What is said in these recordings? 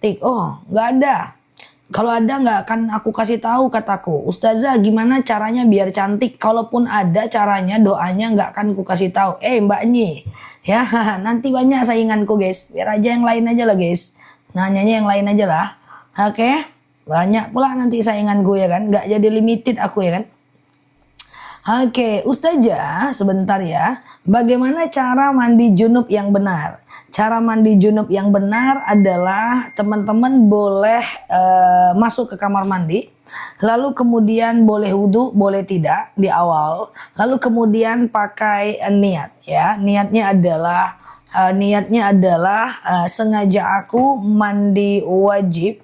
cantik. Oh, nggak ada. Kalau ada nggak akan aku kasih tahu, kataku. Ustazah, gimana caranya biar cantik? Kalaupun ada caranya, doanya nggak akan aku kasih tahu. Mbak Nyi, ya nanti banyak sainganku guys. Biar aja yang lain aja lah guys. Nanyanya yang lain aja lah. Oke, banyak pula nanti sainganku ya kan. Nggak jadi limited aku ya kan. Oke, Ustazah, sebentar ya. Bagaimana cara mandi junub yang benar? Cara mandi junub yang benar adalah teman-teman boleh masuk ke kamar mandi. Lalu kemudian boleh wudhu, boleh tidak di awal. Lalu kemudian pakai niat ya. Niatnya adalah sengaja aku mandi wajib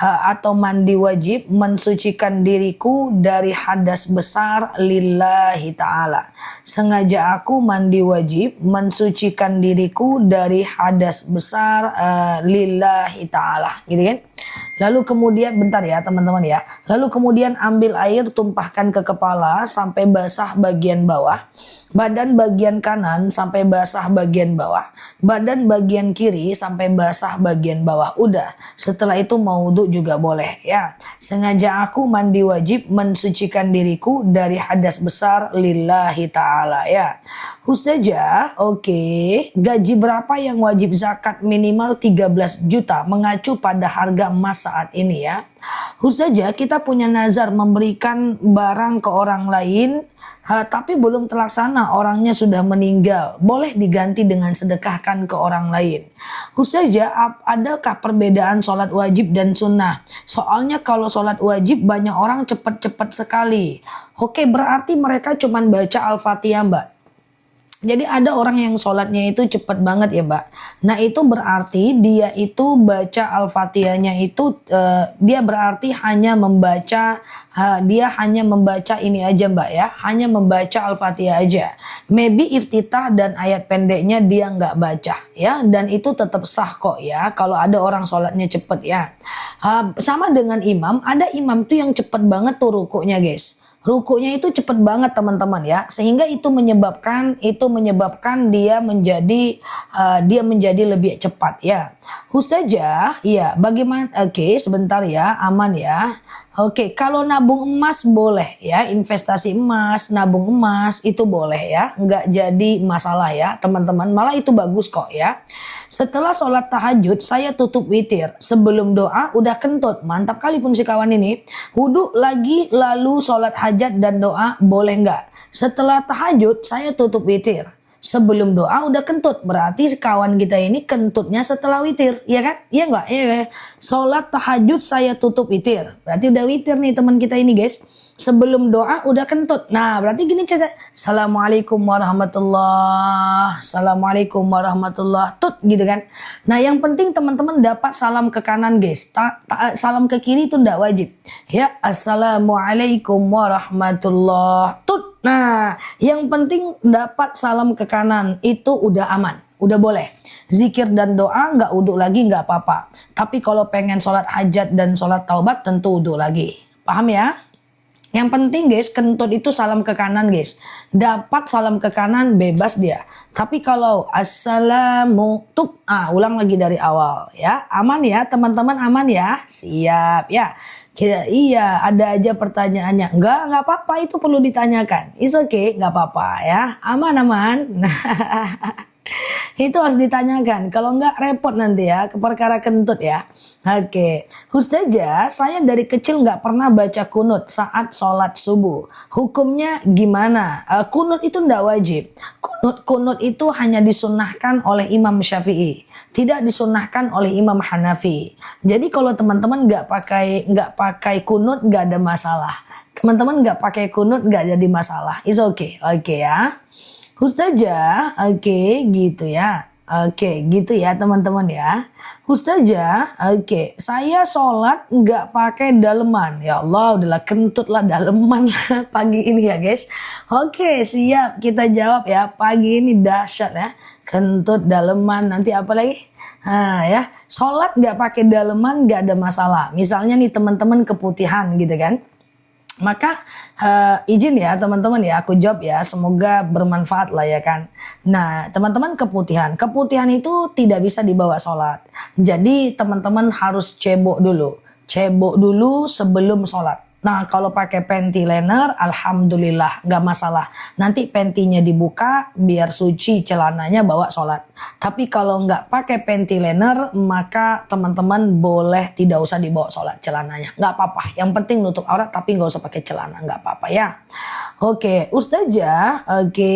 atau mandi wajib mensucikan diriku dari hadas besar lillahi ta'ala. Sengaja aku mandi wajib mensucikan diriku dari hadas besar lillahi ta'ala, gitu kan. Lalu kemudian, bentar ya teman-teman ya. Lalu kemudian ambil air, tumpahkan ke kepala sampai basah bagian bawah. Badan bagian kanan sampai basah bagian bawah. Badan bagian kiri sampai basah bagian bawah. Udah. Setelah itu mau wudhu juga boleh ya. Sengaja aku mandi wajib mensucikan diriku dari hadas besar lillahi ta'ala ya. Ustazah, oke. Gaji berapa yang wajib zakat minimal 13 juta mengacu pada harga emas saat ini ya. Ustazah, kita punya nazar memberikan barang ke orang lain, tapi belum terlaksana, orangnya sudah meninggal. Boleh diganti dengan sedekahkan ke orang lain. Ustazah, adakah perbedaan sholat wajib dan sunnah? Soalnya kalau sholat wajib banyak orang cepat-cepat sekali. Oke, berarti mereka cuma baca Al-Fatihah, Mbak. Jadi ada orang yang sholatnya itu cepat banget ya Mbak. Nah itu berarti dia itu baca Al-Fatihahnya itu dia berarti hanya membaca ini aja Mbak ya. Hanya membaca Al-Fatihah aja. Maybe iftitah dan ayat pendeknya dia nggak baca ya. Dan itu tetap sah kok ya. Kalau ada orang sholatnya cepat ya. Sama dengan imam. Ada imam tuh yang cepat banget tuh rukunya guys. Rukunya itu cepet banget teman-teman ya, sehingga itu menyebabkan dia menjadi lebih cepat ya. Ustazah, iya bagaimana? Oke, sebentar ya, aman ya. Oke, kalau nabung emas boleh ya, investasi emas, nabung emas itu boleh ya, nggak jadi masalah ya teman-teman, malah itu bagus kok ya. Setelah sholat tahajud saya tutup witir. Sebelum doa udah kentut. Mantap kali pun si kawan ini. Wudhu lagi lalu sholat hajat dan doa boleh nggak? Setelah tahajud saya tutup witir. Sebelum doa udah kentut. Berarti si kawan kita ini kentutnya setelah witir. Iya kan? Iya nggak? Iya. Sholat tahajud saya tutup witir. Berarti udah witir nih teman kita ini guys. Sebelum doa udah kentut. Nah berarti gini cerita. Assalamualaikum warahmatullah. Assalamualaikum warahmatullah. Tut gitu kan. Nah yang penting teman-teman dapat salam ke kanan guys. Salam ke kiri itu tidak wajib. Ya assalamualaikum warahmatullah. Tut. Nah yang penting dapat salam ke kanan itu udah aman. Udah boleh. Zikir dan doa nggak wudhu lagi nggak apa-apa. Tapi kalau pengen sholat hajat dan sholat taubat tentu wudhu lagi. Paham ya? Yang penting guys, kentut itu salam ke kanan guys. Dapat salam ke kanan bebas dia. Tapi kalau assalamu tuk, ulang lagi dari awal ya. Aman ya teman-teman, aman ya. Siap ya. Iya, ada aja pertanyaannya. Enggak apa-apa, itu perlu ditanyakan. It's okay, enggak apa-apa ya. Aman. Itu harus ditanyakan. Kalau enggak repot nanti ya, ke perkara kentut ya. Oke. Ustazah, saya dari kecil enggak pernah baca kunut saat sholat subuh. Hukumnya gimana? Kunut itu enggak wajib. Kunut itu hanya disunnahkan oleh Imam Syafi'i. Tidak disunnahkan oleh Imam Hanafi. Jadi kalau teman-teman enggak pakai kunut enggak ada masalah. Teman-teman enggak pakai kunut enggak jadi masalah. It's okay. Oke ya. Ustazah, oke gitu ya. Oke gitu ya teman-teman ya. Ustazah, oke. Saya sholat nggak pakai daleman. Ya Allah, udahlah kentut lah daleman pagi ini ya guys. Oke siap, kita jawab ya. Pagi ini dahsyat ya. Kentut, daleman, nanti apa lagi? Ya, sholat nggak pakai daleman nggak ada masalah. Misalnya nih teman-teman keputihan gitu kan. Maka izin ya teman-teman ya, aku jawab ya, semoga bermanfaat lah ya kan. Nah teman-teman, keputihan itu tidak bisa dibawa sholat. Jadi teman-teman harus cebok dulu sebelum sholat. Nah kalau pakai panty liner, alhamdulillah nggak masalah. Nanti pantynya dibuka biar suci celananya bawa sholat. Tapi kalau nggak pakai panty liner, maka teman-teman boleh tidak usah dibawa sholat celananya. Nggak apa-apa. Yang penting nutup aurat tapi nggak usah pakai celana, nggak apa-apa ya. Oke, Ustazah. Oke.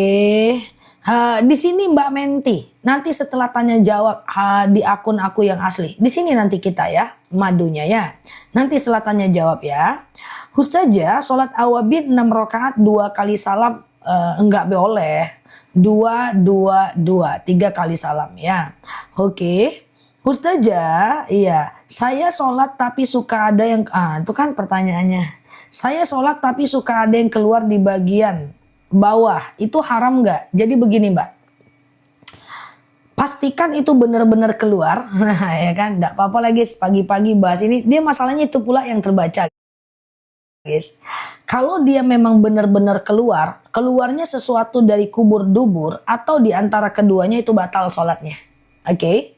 Di sini Mbak Menti, nanti setelah tanya jawab di akun aku yang asli, di sini nanti kita ya, madunya ya. Nanti setelah tanya jawab ya. Ustazah, sholat awabin 6 rakaat 2 kali salam enggak boleh. 3 kali salam ya. Oke. Ustazah, iya, saya sholat tapi suka ada yang, itu kan pertanyaannya. Saya sholat tapi suka ada yang keluar di bagian bawah, itu haram nggak? Jadi begini Mbak, pastikan itu benar-benar keluar. Ya kan, nggak apa-apa lagi pagi-pagi bahas ini. Dia masalahnya itu pula yang terbaca, guys. Kalau dia memang benar-benar keluarnya sesuatu dari kubur dubur atau di antara keduanya, itu batal sholatnya. Oke?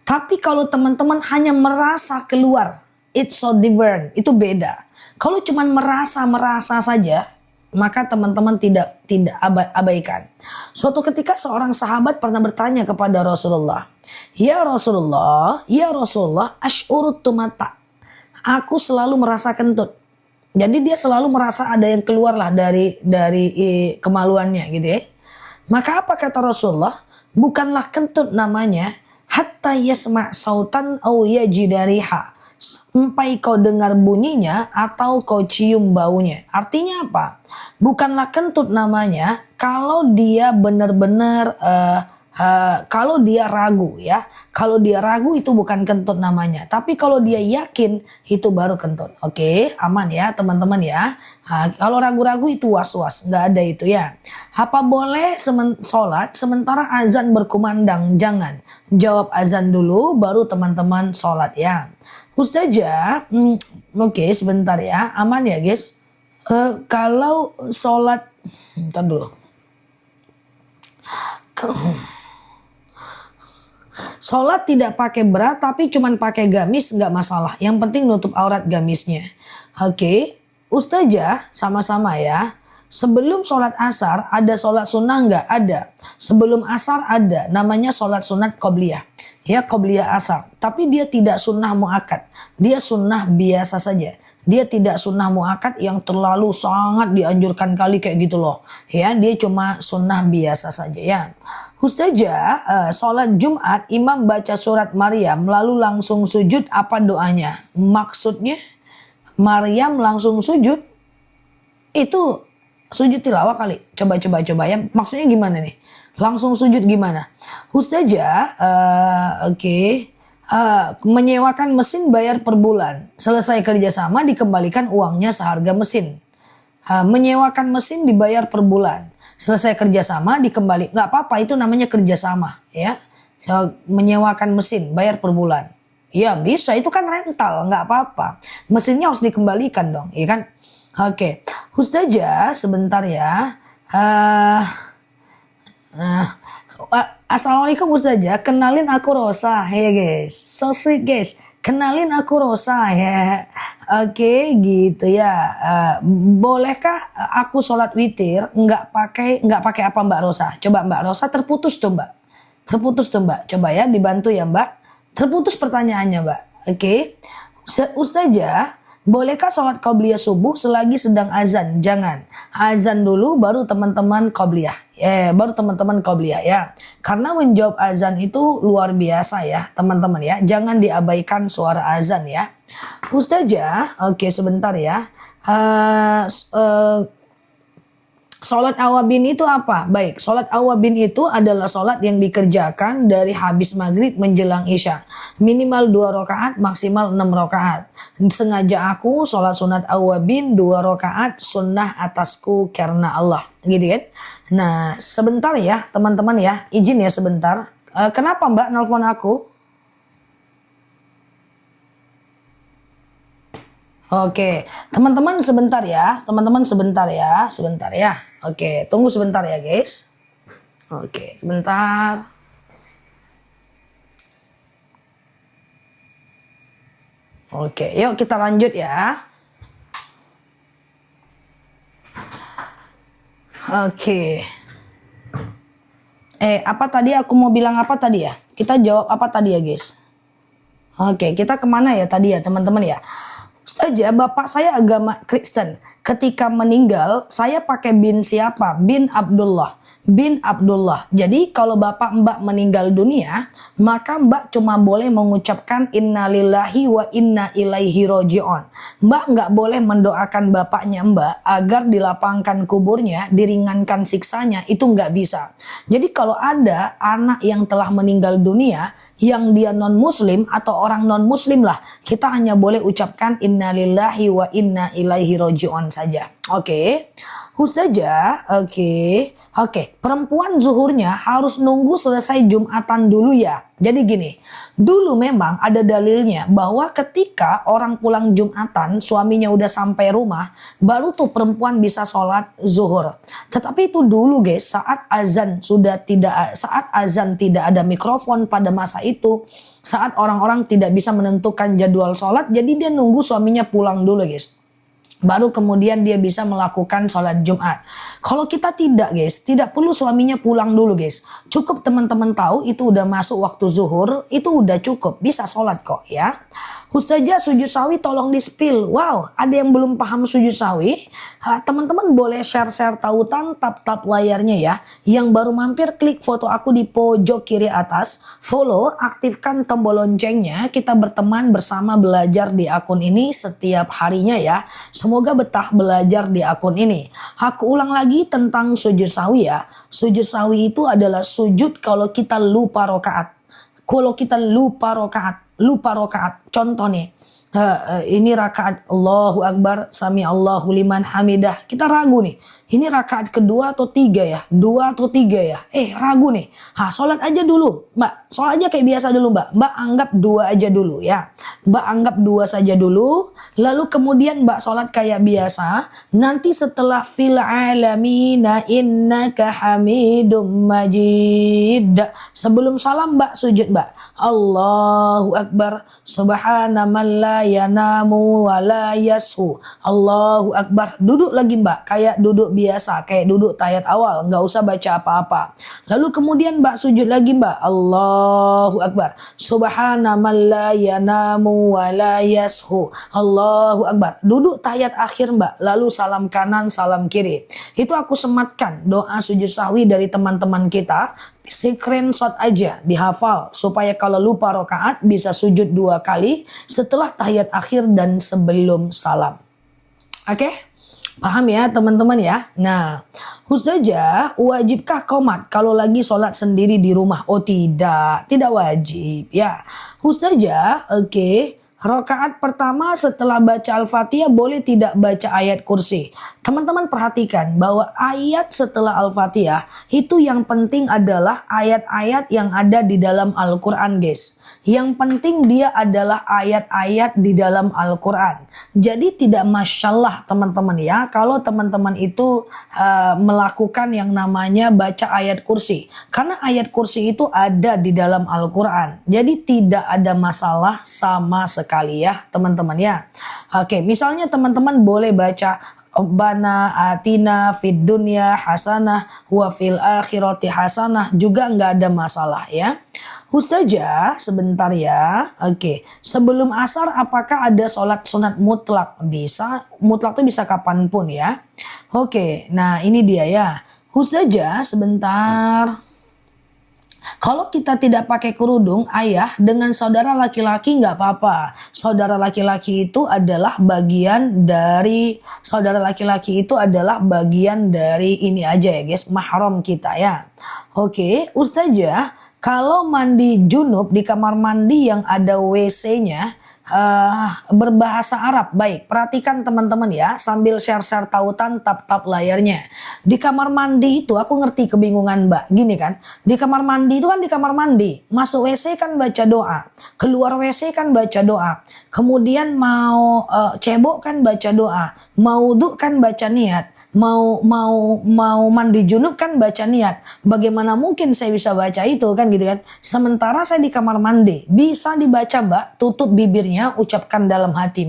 Tapi kalau teman-teman hanya merasa keluar, it's so different, itu beda. Kalau cuma merasa saja, maka teman-teman tidak abaikan. Suatu ketika seorang sahabat pernah bertanya kepada Rasulullah, ya Rasulullah, asy'urut tumata. Aku selalu merasa kentut. Jadi dia selalu merasa ada yang keluar lah dari kemaluannya gitu ya. Maka apa kata Rasulullah? Bukanlah kentut namanya, hatta yasma' sautan au yajidariha. Sampai kau dengar bunyinya atau kau cium baunya. Artinya apa? Bukanlah kentut namanya kalau dia benar-benar kalau dia ragu ya. Kalau dia ragu itu bukan kentut namanya. Tapi kalau dia yakin itu baru kentut. Oke, aman ya teman-teman ya. Kalau ragu-ragu itu was-was, nggak ada itu ya. Apa boleh sholat sementara azan berkumandang? Jangan. Jawab azan dulu baru teman-teman sholat ya. Ustazah, oke, sebentar ya, aman ya guys. Kalau sholat, bentar dulu. Sholat tidak pakai bra tapi cuman pakai gamis nggak masalah. Yang penting nutup aurat gamisnya. Oke, Ustazah, sama-sama ya. Sebelum sholat asar ada sholat sunnah nggak? Ada. Sebelum asar ada, namanya sholat sunat qobliyah. Ya, qobliyah asar. Tapi dia tidak sunnah muakkad. Dia sunnah biasa saja. Dia tidak sunnah muakkad yang terlalu sangat dianjurkan kali kayak gitu loh. Ya, dia cuma sunnah biasa saja ya. Ustazah, sholat Jumat imam baca surat Maryam lalu langsung sujud, apa doanya? Maksudnya Maryam langsung sujud? Itu sujud tilawah kali. Coba ya. Maksudnya gimana nih? Langsung sujud gimana? Ustazah, menyewakan mesin bayar per bulan. Selesai kerjasama dikembalikan uangnya seharga mesin. Menyewakan mesin dibayar per bulan. Selesai kerjasama dikembali. Nggak apa-apa, itu namanya kerjasama ya. Menyewakan mesin bayar per bulan. Ya bisa, itu kan rental, nggak apa-apa. Mesinnya harus dikembalikan dong, ya kan? Oke, Ustazah sebentar ya. Assalamualaikum Ustazah, kenalin aku Rosa ya guys, so sweet guys, kenalin aku Rosa ya. Oke, gitu ya. Bolehkah aku sholat witir nggak pakai apa Mbak Rosa? Coba Mbak Rosa, terputus tuh Mbak, coba ya dibantu ya Mbak, terputus pertanyaannya Mbak. Oke. Ustazah, bolehkah sholat qobliyah subuh selagi sedang azan? Jangan. Azan dulu baru teman-teman qobliyah. Ya. Karena menjawab azan itu luar biasa ya teman-teman ya. Jangan diabaikan suara azan ya. Ustazah, oke sebentar ya. Sholat awabin itu apa? Baik, sholat awabin itu adalah sholat yang dikerjakan dari habis maghrib menjelang isya. Minimal 2 rakaat, maksimal 6 rakaat. Sengaja aku sholat sunat awabin 2 rakaat sunnah atasku karena Allah. Gitu kan? Nah, sebentar ya teman-teman ya. Izin ya sebentar. Kenapa Mbak nelfon aku? Oke, teman-teman sebentar ya. Teman-teman sebentar ya. Sebentar ya. Oke, tunggu sebentar ya guys. Oke, sebentar. Oke, yuk kita lanjut ya. Oke. Apa tadi aku mau bilang apa tadi ya? Kita jawab apa tadi ya guys? Oke, kita kemana ya tadi ya teman-teman ya? Saja bapak saya agama Kristen. Ketika meninggal, saya pakai bin siapa? Bin Abdullah. Bin Abdullah. Jadi kalau bapak mbak meninggal dunia, maka mbak cuma boleh mengucapkan innalillahi wa inna ilaihi roji'un. Mbak nggak boleh mendoakan bapaknya mbak agar dilapangkan kuburnya, diringankan siksanya, itu nggak bisa. Jadi kalau ada anak yang telah meninggal dunia, yang dia non muslim atau orang non muslim lah, kita hanya boleh ucapkan innalillahi wa inna ilaihi roji'un saja. Oke. Ustazah, oke. Perempuan zuhurnya harus nunggu selesai Jumatan dulu ya. Jadi gini, dulu memang ada dalilnya bahwa ketika orang pulang Jumatan, suaminya udah sampai rumah, baru tuh perempuan bisa sholat zuhur. Tetapi itu dulu guys, saat azan tidak ada mikrofon pada masa itu, saat orang-orang tidak bisa menentukan jadwal sholat, jadi dia nunggu suaminya pulang dulu guys. Baru kemudian dia bisa melakukan sholat Jumat. Kalau kita tidak guys, tidak perlu suaminya pulang dulu guys. Cukup teman-teman tahu itu udah masuk waktu zuhur, itu udah cukup, bisa sholat kok ya. Ustazah sujud sawi tolong di-spill. Wow, ada yang belum paham sujud sawi? Teman-teman boleh share-share tautan, tap-tap layarnya ya. Yang baru mampir klik foto aku di pojok kiri atas. Follow, aktifkan tombol loncengnya. Kita berteman bersama belajar di akun ini setiap harinya ya. Semoga betah belajar di akun ini. Aku ulang lagi tentang sujud sawi ya. Sujud sawi itu adalah sujud kalau kita lupa rokaat. Kalau kita lupa rokaat. Contoh nih, ini rakaat Allahu Akbar, sami Allahu liman hamidah. Kita ragu nih, ini rakaat kedua atau tiga ya? Dua atau tiga ya? Ragu nih. Sholat aja dulu, mbak. Sholat aja kayak biasa dulu, mbak. Mbak anggap dua aja dulu ya. Mbak anggap dua saja dulu. Lalu kemudian mbak sholat kayak biasa. Nanti setelah fil alamina innaka hamidum majid. Sebelum salam mbak sujud mbak. Allahu Akbar. Subhana man la yanamu wa la yashu. Allahu Akbar. Duduk lagi mbak. Kayak duduk biasa. Kayak duduk tahiyat awal. Nggak usah baca apa-apa. Lalu kemudian mbak sujud lagi mbak. Allahu Akbar. Subhana man la yanamu wa la yashu. Allahu Akbar. Duduk tahiyat akhir mbak. Lalu salam kanan, salam kiri. Itu aku sematkan doa sujud sahwi dari teman-teman kita. Screenshot aja, dihafal supaya kalau lupa rokaat bisa sujud 2 kali setelah tahiyat akhir dan sebelum salam. Oke? Paham ya teman-teman ya? Nah, Ustazah, wajibkah qomat kalau lagi sholat sendiri di rumah? Oh tidak wajib ya. Ustazah, oke. Rakaat pertama setelah baca Al-Fatihah boleh tidak baca ayat kursi. Teman-teman perhatikan bahwa ayat setelah Al-Fatihah itu yang penting adalah ayat-ayat yang ada di dalam Al-Quran guys. Yang penting dia adalah ayat-ayat di dalam Al-Quran. Jadi tidak masalah teman-teman ya kalau teman-teman itu melakukan yang namanya baca ayat kursi. Karena ayat kursi itu ada di dalam Al-Quran. Jadi tidak ada masalah sama sekali ya teman-teman ya. Oke, misalnya teman-teman boleh baca Rabbana atina fid dunya hasanah wa fil akhirati hasanah, juga nggak ada masalah ya. Ustazah, sebentar ya. Oke, sebelum asar apakah ada sholat sunat mutlak? Bisa, mutlak itu bisa kapanpun ya. Oke, nah ini dia ya. Ustazah, sebentar. Kalau kita tidak pakai kerudung, ayah dengan saudara laki-laki nggak apa-apa. Saudara laki-laki itu adalah bagian dari ini aja ya guys, mahram kita ya. Oke, Ustazah, kalau mandi junub di kamar mandi yang ada WC-nya, berbahasa Arab. Baik, perhatikan teman-teman ya, sambil share-share tautan, tap-tap layarnya. Di kamar mandi itu aku ngerti kebingungan Mbak. Gini kan, di kamar mandi itu kan di kamar mandi. Masuk WC kan baca doa. Keluar WC kan baca doa. Kemudian mau cebok kan baca doa. Mau wudu kan baca niat. Mau mandi junub kan baca niat. Bagaimana mungkin saya bisa baca itu kan gitu kan. Sementara saya di kamar mandi. Bisa dibaca Mbak, tutup bibirnya, ucapkan dalam hati.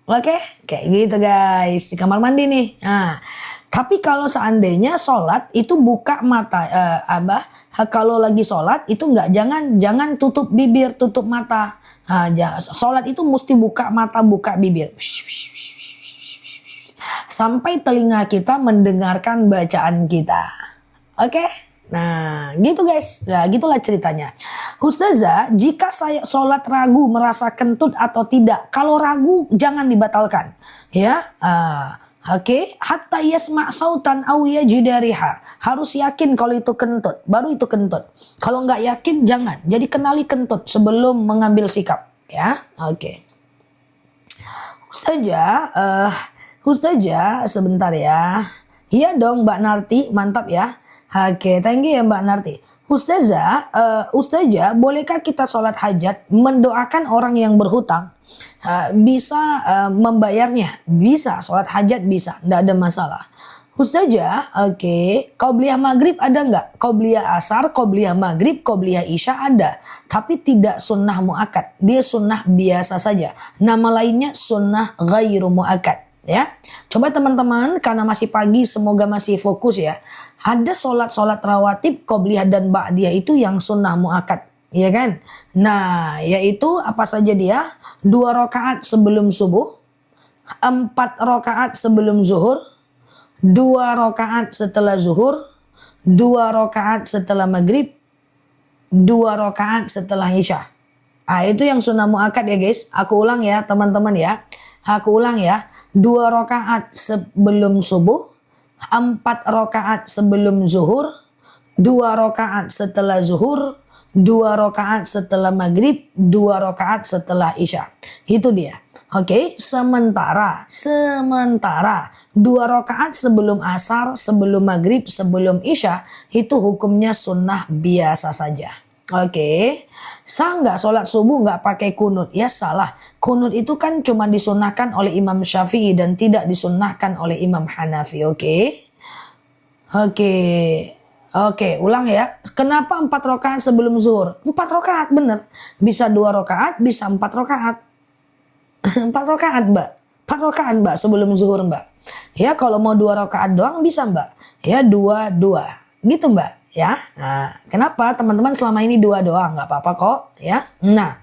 Oke, kayak gitu guys. Di kamar mandi nih. Nah, tapi kalau seandainya sholat itu buka mata, kalau lagi sholat itu jangan tutup bibir, tutup mata. Nah, sholat itu mesti buka mata, buka bibir. Sampai telinga kita mendengarkan bacaan kita. Oke? Nah, gitu guys. Nah, gitulah ceritanya. Ustazah, jika saya sholat ragu merasa kentut atau tidak, kalau ragu jangan dibatalkan. Ya, oke. Hatta yasma' sautan aw yajida riha. Harus yakin kalau itu kentut, baru itu kentut. Kalau nggak yakin jangan. Jadi kenali kentut sebelum mengambil sikap. Ya, oke. Ustazah, sebentar ya. Iya dong Mbak Narti, mantap ya. Oke, thank you ya Mbak Narti. Ustazah, bolehkah kita sholat hajat mendoakan orang yang berhutang? Bisa membayarnya, bisa sholat hajat bisa, tidak ada masalah. Ustazah, oke, qobliyah maghrib ada nggak? Qobliyah asar, qobliyah maghrib, qobliyah isya ada. Tapi tidak sunnah muakkad, dia sunnah biasa saja. Nama lainnya sunnah ghairu muakkad. Ya, coba teman-teman karena masih pagi semoga masih fokus ya. Ada sholat rawatib qobliyah dan ba'diyah itu yang sunnah muakkad, ya kan? Nah, yaitu apa saja dia? 2 rakaat sebelum subuh, 4 rakaat sebelum zuhur, 2 rakaat setelah zuhur, 2 rakaat setelah maghrib, 2 rakaat setelah isya. Itu yang sunnah muakkad ya guys. Aku ulang ya teman-teman ya. 2 rakaat sebelum subuh, 4 rakaat sebelum zuhur, 2 rakaat setelah zuhur, 2 rakaat setelah maghrib, 2 rakaat setelah isya. Itu dia. Oke, sementara 2 rakaat sebelum asar, sebelum maghrib, sebelum isya itu hukumnya sunnah biasa saja. Oke, sah nggak sholat subuh nggak pakai kunut? Ya salah. Kunut itu kan cuma disunahkan oleh Imam Syafi'i dan tidak disunahkan oleh Imam Hanafi. Oke, ulang ya. Kenapa 4 rakaat sebelum zuhur? 4 rakaat bener. Bisa 2 rakaat, bisa 4 rakaat. 4 rakaat Mbak. 4 rakaat Mbak sebelum zuhur Mbak. Ya kalau mau 2 rakaat doang bisa Mbak. Ya 2. Gitu Mbak. Ya, nah, kenapa teman-teman selama ini 2 doang nggak apa-apa kok ya. Nah,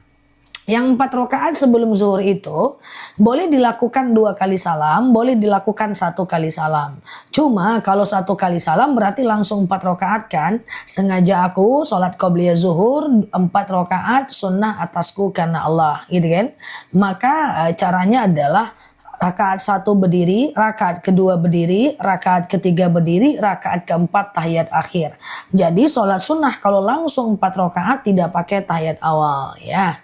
yang 4 rakaat sebelum zuhur itu boleh dilakukan 2 kali salam, boleh dilakukan 1 kali salam. Cuma kalau 1 kali salam berarti langsung 4 rakaat kan. Sengaja aku sholat qobliyah zuhur 4 rakaat sunnah atasku karena Allah gitu kan. Maka caranya adalah rakaat 1 berdiri, rakaat kedua berdiri, rakaat ketiga berdiri, rakaat keempat tahiyat akhir. Jadi sholat sunnah kalau langsung 4 rakaat tidak pakai tahiyat awal ya.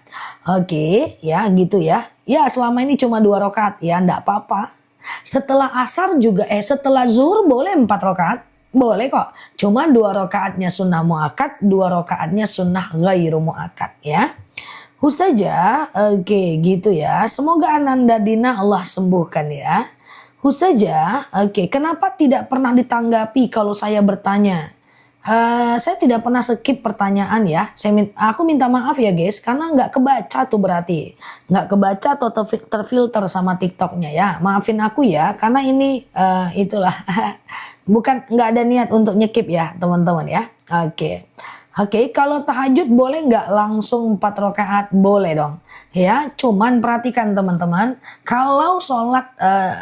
Oke, ya gitu ya. Ya selama ini cuma 2 rakaat ya enggak apa-apa. Setelah asar juga setelah zuhur boleh 4 rakaat. Boleh kok. Cuma 2 rakaatnya sunnah muakkad, 2 rakaatnya sunnah ghairu muakkad ya. Ustazah, oke gitu ya. Semoga Ananda Dina Allah sembuhkan ya. Ustazah, oke, kenapa tidak pernah ditanggapi kalau saya bertanya? Saya tidak pernah skip pertanyaan ya. Aku minta maaf ya guys, karena nggak kebaca tuh berarti. Nggak kebaca atau terfilter sama TikToknya ya. Maafin aku ya, karena ini itulah. Bukan, nggak ada niat untuk nyekip ya teman-teman ya. Oke, kalau tahajud boleh nggak langsung 4 rakaat? Boleh dong. Ya, cuman perhatikan teman-teman, kalau sholat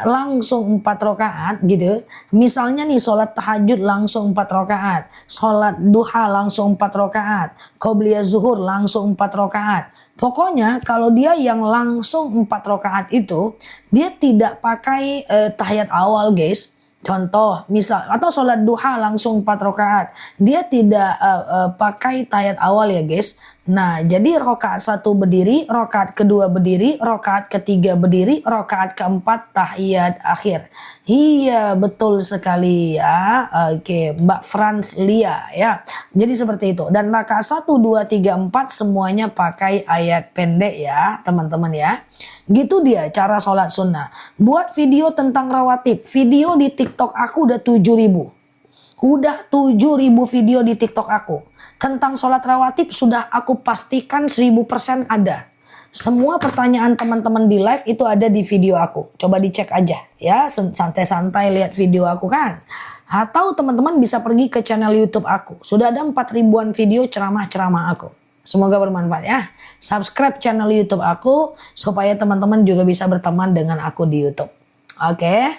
langsung 4 rakaat gitu, misalnya nih sholat tahajud langsung 4 rakaat, sholat duha langsung 4 rakaat, qobliyah zuhur langsung 4 rakaat. Pokoknya kalau dia yang langsung 4 rakaat itu, dia tidak pakai tahiyat awal guys. Contoh, misal atau sholat duha langsung 4 rakaat. Dia tidak pakai tahiyat awal ya guys. Nah, jadi rokaat 1 berdiri, rokaat kedua berdiri, rokaat ketiga berdiri, rokaat keempat tahiyat akhir. Iya, betul sekali ya. Oke, Mbak Franz Lia ya. Jadi seperti itu. Dan rakaat 1, 2, 3, 4 semuanya pakai ayat pendek ya, teman-teman ya. Gitu dia cara sholat sunnah. Buat video tentang rawatib. Video di TikTok aku udah 7.000. Udah 7.000 video di TikTok aku. Tentang sholat rawatib sudah aku pastikan 1000% ada. Semua pertanyaan teman-teman di live itu ada di video aku. Coba dicek aja ya, santai-santai lihat video aku kan. Atau teman-teman bisa pergi ke channel YouTube aku. Sudah ada 4.000-an video ceramah-ceramah aku. Semoga bermanfaat ya. Subscribe channel YouTube aku supaya teman-teman juga bisa berteman dengan aku di YouTube. Oke.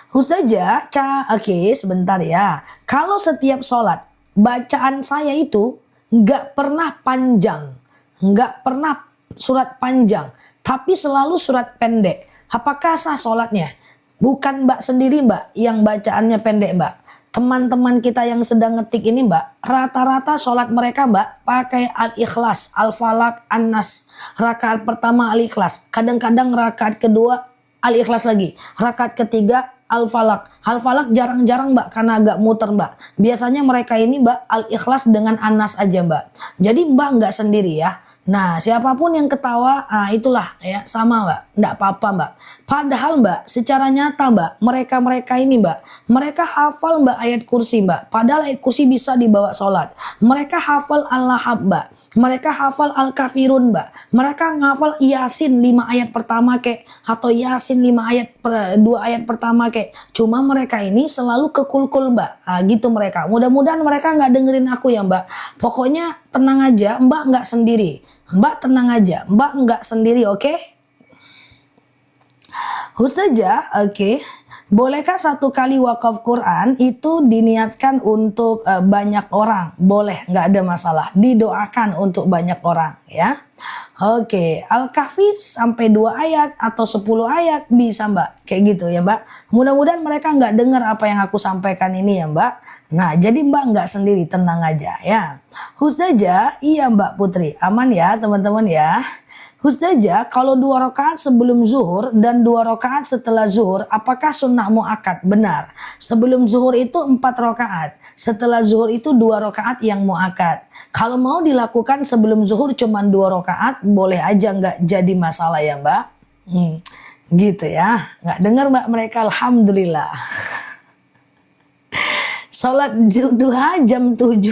Ustazah, oke sebentar ya. Kalau setiap sholat, bacaan saya itu nggak pernah panjang. Nggak pernah surat panjang. Tapi selalu surat pendek. Apakah sah sholatnya? Bukan Mbak sendiri Mbak yang bacaannya pendek Mbak. Teman-teman kita yang sedang ngetik ini Mbak, rata-rata sholat mereka Mbak pakai Al-Ikhlas, Al-Falaq, An-Nas. Rakaat pertama Al-Ikhlas. Kadang-kadang rakaat kedua Al-Ikhlas lagi. Rakaat ketiga Al-Falaq. Al-Falaq jarang-jarang Mbak karena agak muter Mbak. Biasanya mereka ini Mbak Al-Ikhlas dengan An-Nas aja Mbak. Jadi Mbak nggak sendiri ya. Nah siapapun yang ketawa itulah ya sama Mbak. Nggak apa-apa Mbak. Padahal Mbak secara nyata Mbak mereka-mereka ini Mbak. Mereka hafal Mbak ayat kursi Mbak. Padahal ayat kursi bisa dibawa sholat. Mereka hafal Al-Lahab Mbak. Mereka hafal Al-Kafirun Mbak. Mereka ngafal Yasin 5 ayat pertama kek. Atau Yasin 5 ayat 2 ayat pertama kek. Cuma mereka ini selalu kekulkul Mbak. Gitu mereka. Mudah-mudahan mereka nggak dengerin aku ya Mbak. Pokoknya tenang aja, Mbak nggak sendiri. Mbak tenang aja, Mbak nggak sendiri, oke? Ustazah, oke. Bolehkah 1 kali wakaf Quran itu diniatkan untuk banyak orang? Boleh, nggak ada masalah. Didoakan untuk banyak orang, ya. Oke, Al-Kahfi sampai 2 ayat atau 10 ayat bisa Mbak. Kayak gitu ya Mbak. Mudah-mudahan mereka nggak dengar apa yang aku sampaikan ini ya Mbak. Nah, jadi Mbak nggak sendiri, tenang aja ya. Ustazah, iya Mbak Putri. Aman ya teman-teman ya. Ustazah, kalau 2 rakaat sebelum zuhur dan 2 rakaat setelah zuhur, apakah sunnah muakkad? Benar. Sebelum zuhur itu 4 rakaat. Setelah zuhur itu 2 rakaat yang muakkad. Kalau mau dilakukan sebelum zuhur cuma 2 rakaat, boleh aja, nggak jadi masalah ya Mbak. Gitu ya. Nggak dengar Mbak mereka, alhamdulillah. Sholat duha jam 7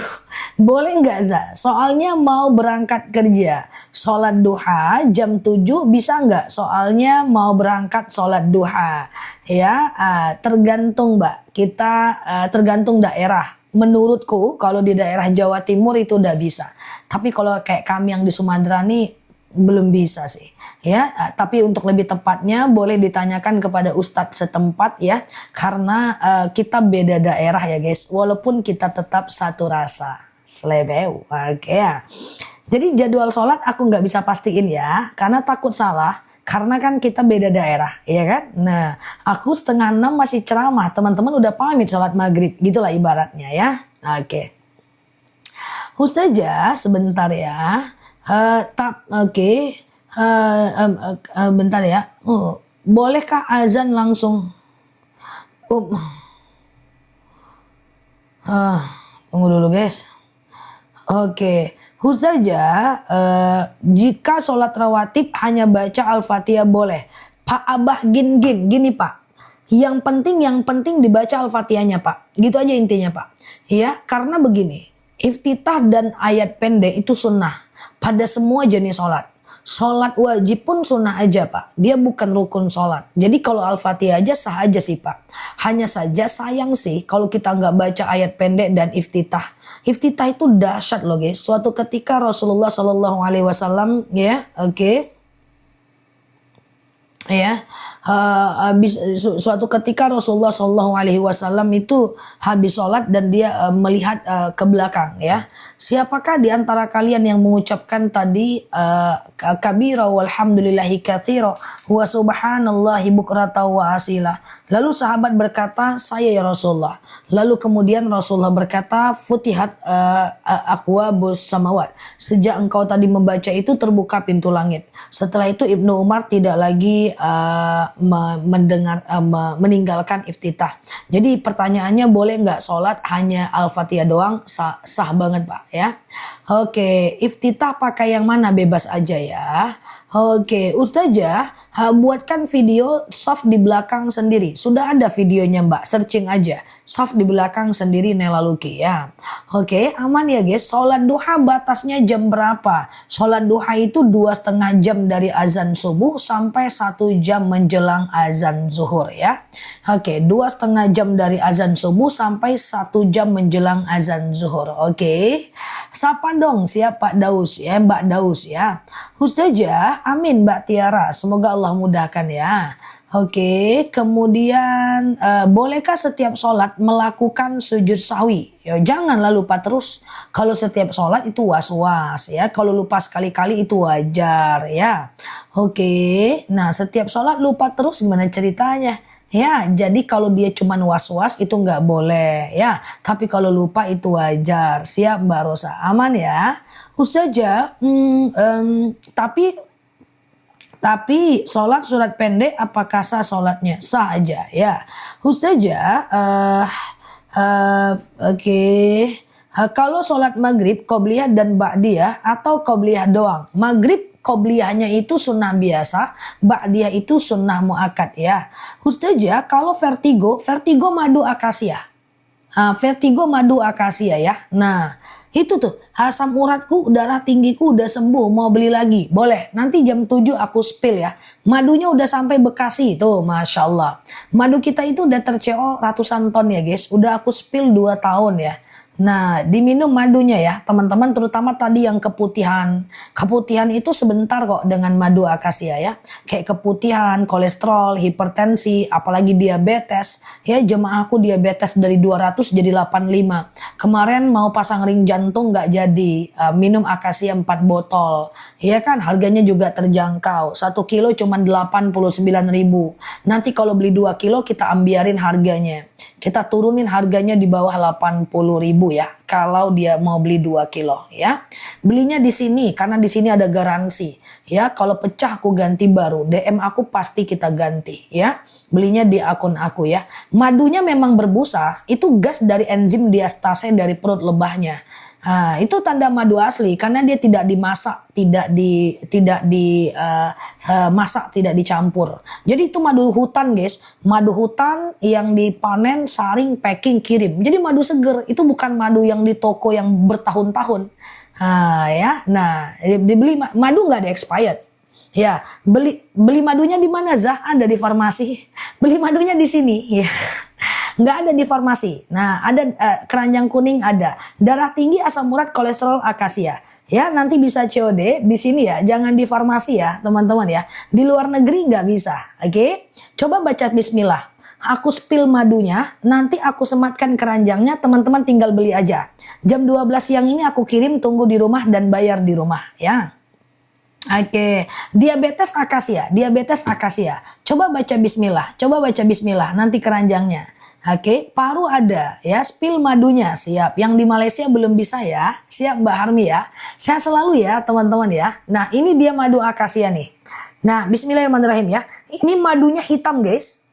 boleh nggak Za? Soalnya mau berangkat kerja. Sholat duha jam 7 bisa nggak? Soalnya mau berangkat sholat duha. Ya, tergantung Mbak. Kita tergantung daerah. Menurutku kalau di daerah Jawa Timur itu udah bisa. Tapi kalau kayak kami yang di Sumatera nih belum bisa sih. Ya, tapi untuk lebih tepatnya boleh ditanyakan kepada ustadz setempat ya, karena kita beda daerah ya guys, walaupun kita tetap satu rasa. Slebeu, oke ya. Jadi jadwal sholat aku nggak bisa pastiin ya, karena takut salah, karena kan kita beda daerah, ya kan? Nah, aku 5:30 masih ceramah, teman-teman udah pamit sholat maghrib, gitulah ibaratnya ya. Oke. Ustazah, sebentar ya. Oke. Bentar ya. Bolehkah azan langsung? Tunggu dulu guys. Oke. Ustazah, jika sholat rawatib hanya baca Al-Fatihah boleh. Pak Abah gini Pak. Yang penting dibaca Al-Fatihahnya Pak. Gitu aja intinya Pak. Ya, karena begini. Iftitah dan ayat pendek itu sunnah pada semua jenis sholat. Sholat wajib pun sunnah aja Pak. Dia bukan rukun sholat. Jadi kalau Al-Fatihah aja sah aja sih Pak. Hanya saja sayang sih kalau kita nggak baca ayat pendek dan iftitah. Iftitah itu dahsyat loh guys. Suatu ketika Rasulullah SAW ya, oke. ya. Suatu ketika Rasulullah Shallallahu Alaihi Wasallam itu habis sholat dan dia melihat ke belakang, ya. Siapakah di antara kalian yang mengucapkan tadi kabira walhamdulillahi katsira wa subhanallahi bukrata wa asila? Lalu sahabat berkata, saya ya Rasulullah. Lalu kemudian Rasulullah berkata, futihat aqwabus samawat. Sejak engkau tadi membaca itu terbuka pintu langit. Setelah itu Ibnu Umar tidak lagi meninggalkan iftitah. Jadi pertanyaannya, boleh nggak sholat hanya Al-Fatihah doang? Sah banget Pak, ya. Oke, iftitah pakai yang mana bebas aja ya. Oke, Ustazah, buatkan video saf di belakang sendiri. Sudah ada videonya Mbak, searching aja. Saf di belakang sendiri Nela Luki, ya. Oke, aman ya guys. Sholat duha batasnya jam berapa? Sholat duha itu 2,5 jam dari azan subuh sampai 1 jam menjelang azan zuhur, ya. Oke, 2,5 jam dari azan subuh sampai 1 jam menjelang azan zuhur. Oke, sapa dong siapa Pak Daus, ya, Mbak Daus, ya. Ustazah, amin Mbak Tiara, semoga Allah mudahkan ya. Oke, kemudian bolehkah setiap sholat melakukan sujud sahwi? Ya, janganlah lupa terus. Kalau setiap sholat itu was-was, ya. Kalau lupa sekali-kali itu wajar, ya. Oke, nah setiap sholat lupa terus gimana ceritanya? Ya, jadi kalau dia cuman was-was itu nggak boleh, ya. Tapi kalau lupa itu wajar. Siap Mbak Rosa, aman ya. Ustazah, tapi sholat surat pendek apakah sah sholatnya? Sah aja, ya. Ustazah, oke. Kalau sholat maghrib, qobliyah dan ba'diyah atau qobliyah doang? Maghrib qobliyahnya itu sunnah biasa, ba'diyah itu sunnah muakkad, ya. Ustazah, kalau vertigo madu akasia. Vertigo madu akasia, ya. Nah, itu tuh, asam uratku, darah tinggiku udah sembuh, mau beli lagi. Boleh, nanti jam 7 aku spill ya. Madunya udah sampai Bekasi, tuh Masya Allah. Madu kita itu udah terCO ratusan ton ya guys. Udah aku spill 2 tahun ya. Nah, diminum madunya ya teman-teman, terutama tadi yang keputihan. Keputihan itu sebentar kok dengan madu akasia ya. Kayak keputihan, kolesterol, hipertensi, apalagi diabetes. Ya, jemaahku diabetes dari 200 jadi 85. Kemarin mau pasang ring jantung nggak jadi. Minum akasia 4 botol. Ya kan, harganya juga terjangkau. 1 kilo cuma 89.000. Nanti kalau beli 2 kilo kita ambiarin harganya. Kita turunin harganya di bawah 80.000 ya. Kalau dia mau beli 2 kilo ya. Belinya di sini karena di sini ada garansi. Ya, kalau pecah aku ganti baru. DM aku pasti kita ganti ya. Belinya di akun aku ya. Madunya memang berbusa, itu gas dari enzim diastase dari perut lebahnya. Nah, itu tanda madu asli karena dia tidak dimasak, tidak masak, tidak dicampur. Jadi itu madu hutan, guys. Madu hutan yang dipanen, saring, packing, kirim. Jadi madu seger, itu bukan madu yang di toko yang bertahun-tahun. Nah, ya. Nah, dibeli madu nggak ada expired. Ya, beli madunya di mana, Zah? Ada di farmasi. Beli madunya di sini. Ya. Nggak ada di farmasi. Nah, ada keranjang kuning ada. Darah tinggi, asam urat, kolesterol, akasia. Ya, nanti bisa COD di sini ya. Jangan di farmasi ya, teman-teman ya. Di luar negeri nggak bisa. Oke? Coba baca bismillah. Aku spill madunya, nanti aku sematkan keranjangnya, teman-teman tinggal beli aja. Jam 12 siang ini aku kirim, tunggu di rumah dan bayar di rumah ya. Oke, diabetes akasia. Coba baca bismillah, nanti keranjangnya. Oke, paru ada ya, spill madunya siap. Yang di Malaysia belum bisa ya, siap Mbak Harmi ya. Sehat selalu ya teman-teman ya. Nah, ini dia madu akasia nih. Nah, bismillahirrahmanirrahim ya. Ini madunya hitam guys.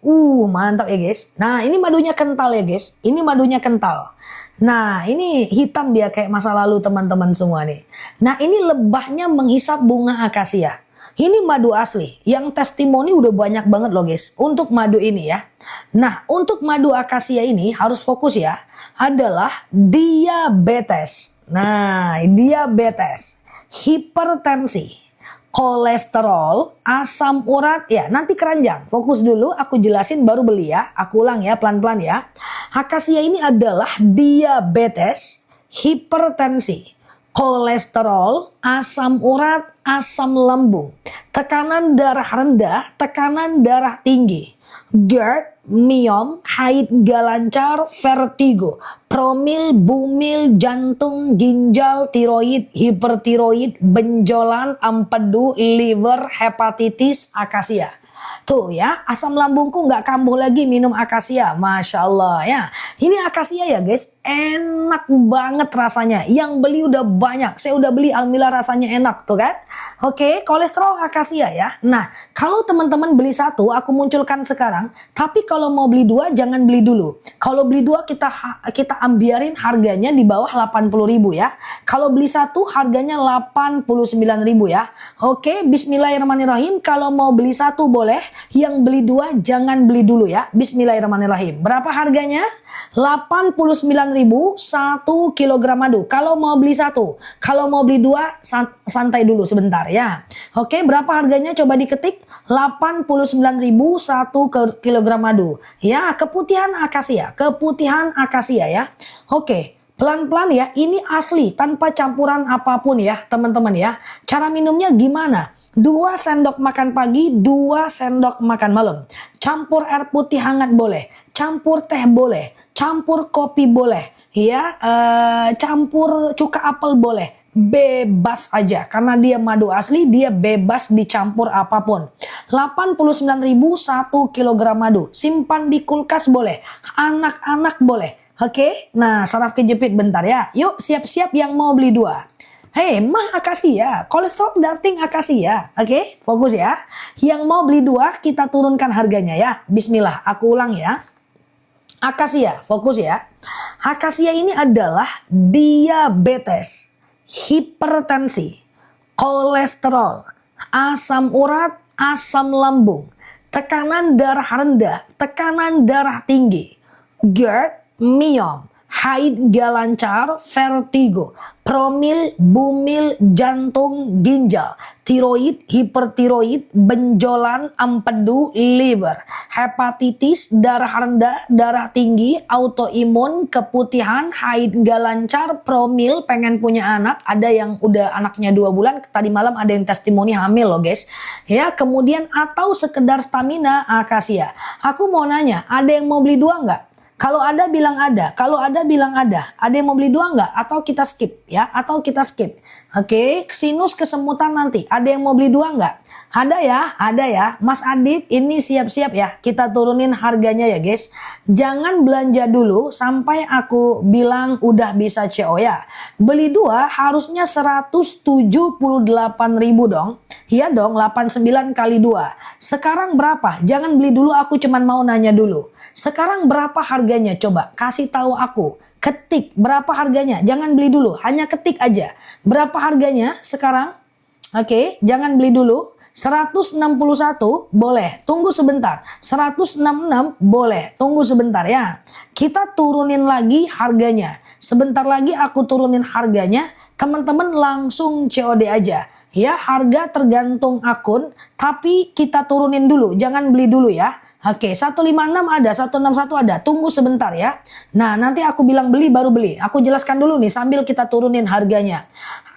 Mantap ya guys. Nah, ini madunya kental ya guys. Ini madunya kental. Nah, ini hitam dia kayak masa lalu teman-teman semua nih. Nah, ini lebahnya menghisap bunga akasia. Ini madu asli. Yang testimoni udah banyak banget loh guys. Untuk madu ini ya. Nah, untuk madu akasia ini harus fokus ya. Adalah diabetes. Nah, diabetes. Hipertensi. Kolesterol, asam urat, ya nanti keranjang. Fokus dulu, aku jelasin baru beli ya. Aku ulang ya, pelan-pelan ya. Akasia ini adalah diabetes, hipertensi, kolesterol, asam urat, asam lambung, tekanan darah rendah, tekanan darah tinggi, GERD, miom, haid gak lancar, vertigo, promil, bumil, jantung, ginjal, tiroid, hipertiroid, benjolan, empedu, liver, hepatitis, akasia. Tuh ya, asam lambungku nggak kambuh lagi minum akasia. Masya Allah ya. Ini akasia ya guys, enak banget rasanya. Yang beli udah banyak. Saya udah beli, alhamdulillah rasanya enak tuh kan. Oke, kolesterol akasia ya. Nah, kalau teman-teman beli satu, aku munculkan sekarang. Tapi kalau mau beli dua, jangan beli dulu. Kalau beli dua, kita ambiarin harganya di bawah 80.000 ya. Kalau beli satu, harganya 89.000 ya. Oke, bismillahirrahmanirrahim. Kalau mau beli satu boleh. Yang beli dua jangan beli dulu ya. Bismillahirrahmanirrahim. Berapa harganya? 89.000 1 kilogram madu. Kalau mau beli satu. Kalau mau beli dua santai dulu sebentar ya. Oke, berapa harganya? Coba diketik. 89.000 1 kilogram madu. Ya, keputihan akasia. Keputihan akasia ya. Oke. Pelan-pelan ya, ini asli tanpa campuran apapun ya teman-teman ya. Cara minumnya gimana? 2 sendok makan pagi, 2 sendok makan malam. Campur air putih hangat boleh, campur teh boleh, campur kopi boleh, ya, campur cuka apel boleh. Bebas aja karena dia madu asli, dia bebas dicampur apapun. 89.000 1 kilogram madu. Simpan di kulkas boleh, anak-anak boleh. Oke, nah saraf kejepit bentar ya. Yuk siap-siap yang mau beli dua. Hei, mah akasia, kolesterol darting akasia. Oke, fokus ya. Yang mau beli dua kita turunkan harganya ya. Bismillah, aku ulang ya. Akasia, fokus ya. Akasia ini adalah diabetes, hipertensi, kolesterol, asam urat, asam lambung, tekanan darah rendah, tekanan darah tinggi, GERD, miom, haid gak lancar, vertigo, promil, bumil, jantung, ginjal, tiroid, hipertiroid, benjolan, empedu, liver, hepatitis, darah rendah, darah tinggi, autoimun, keputihan, haid gak lancar, promil, pengen punya anak, ada yang udah anaknya 2 bulan, tadi malam ada yang testimoni hamil loh guys. Ya, kemudian atau sekedar stamina akasia. Aku mau nanya, ada yang mau beli dua nggak? Kalau ada bilang ada, kalau ada bilang ada. Ada yang mau beli dua nggak? Atau kita skip ya? Atau kita skip. Oke, sinus kesemutan nanti. Ada yang mau beli dua nggak? Ada ya, ada ya. Mas Adit, ini siap-siap ya. Kita turunin harganya ya guys. Jangan belanja dulu sampai aku bilang udah bisa CO ya. Beli dua harusnya 178.000 dong. Iya dong, 89 kali 2. Sekarang berapa? Jangan beli dulu, aku cuman mau nanya dulu. Sekarang berapa harganya? Coba kasih tahu aku. Ketik berapa harganya? Jangan beli dulu, hanya ketik aja. Berapa harganya sekarang? Oke, jangan beli dulu. 161 boleh, tunggu sebentar. 166 boleh, tunggu sebentar ya. Kita turunin lagi harganya. Sebentar lagi aku turunin harganya. Teman-teman langsung COD aja. Ya, harga tergantung akun, tapi kita turunin dulu, jangan beli dulu ya. Oke, 156 ada, 161 ada, tunggu sebentar ya. Nah, nanti aku bilang beli baru beli. Aku jelaskan dulu nih sambil kita turunin harganya.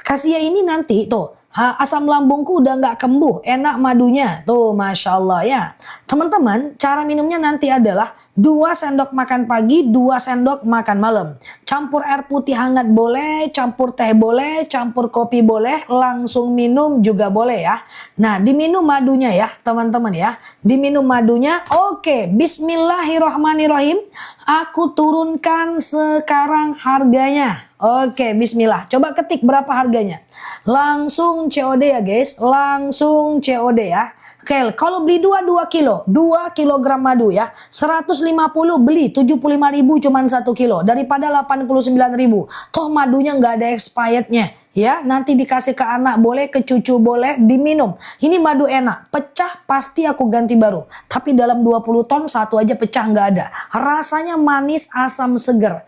Akasia ini nanti tuh, asam lambungku udah nggak kambuh, enak madunya. Tuh, Masya Allah ya. Teman-teman, cara minumnya nanti adalah 2 sendok makan pagi, 2 sendok makan malam. Campur air putih hangat boleh, campur teh boleh, campur kopi boleh, langsung minum juga boleh ya. Nah, diminum madunya ya, teman-teman ya. Diminum madunya. Oke, bismillahirrahmanirrahim. Aku turunkan sekarang harganya. Oke, bismillah. Coba ketik berapa harganya. Langsung COD ya guys, langsung COD ya. Oke, kalau beli 2 kilo, 2 kilogram madu ya. 150 beli, 75.000 cuman 1 kilo. Daripada 89.000. Toh madunya nggak ada expirednya. Ya, nanti dikasih ke anak boleh, ke cucu boleh, diminum. Ini madu enak, pecah pasti aku ganti baru. Tapi dalam 20 ton satu aja pecah nggak ada. Rasanya manis asam seger.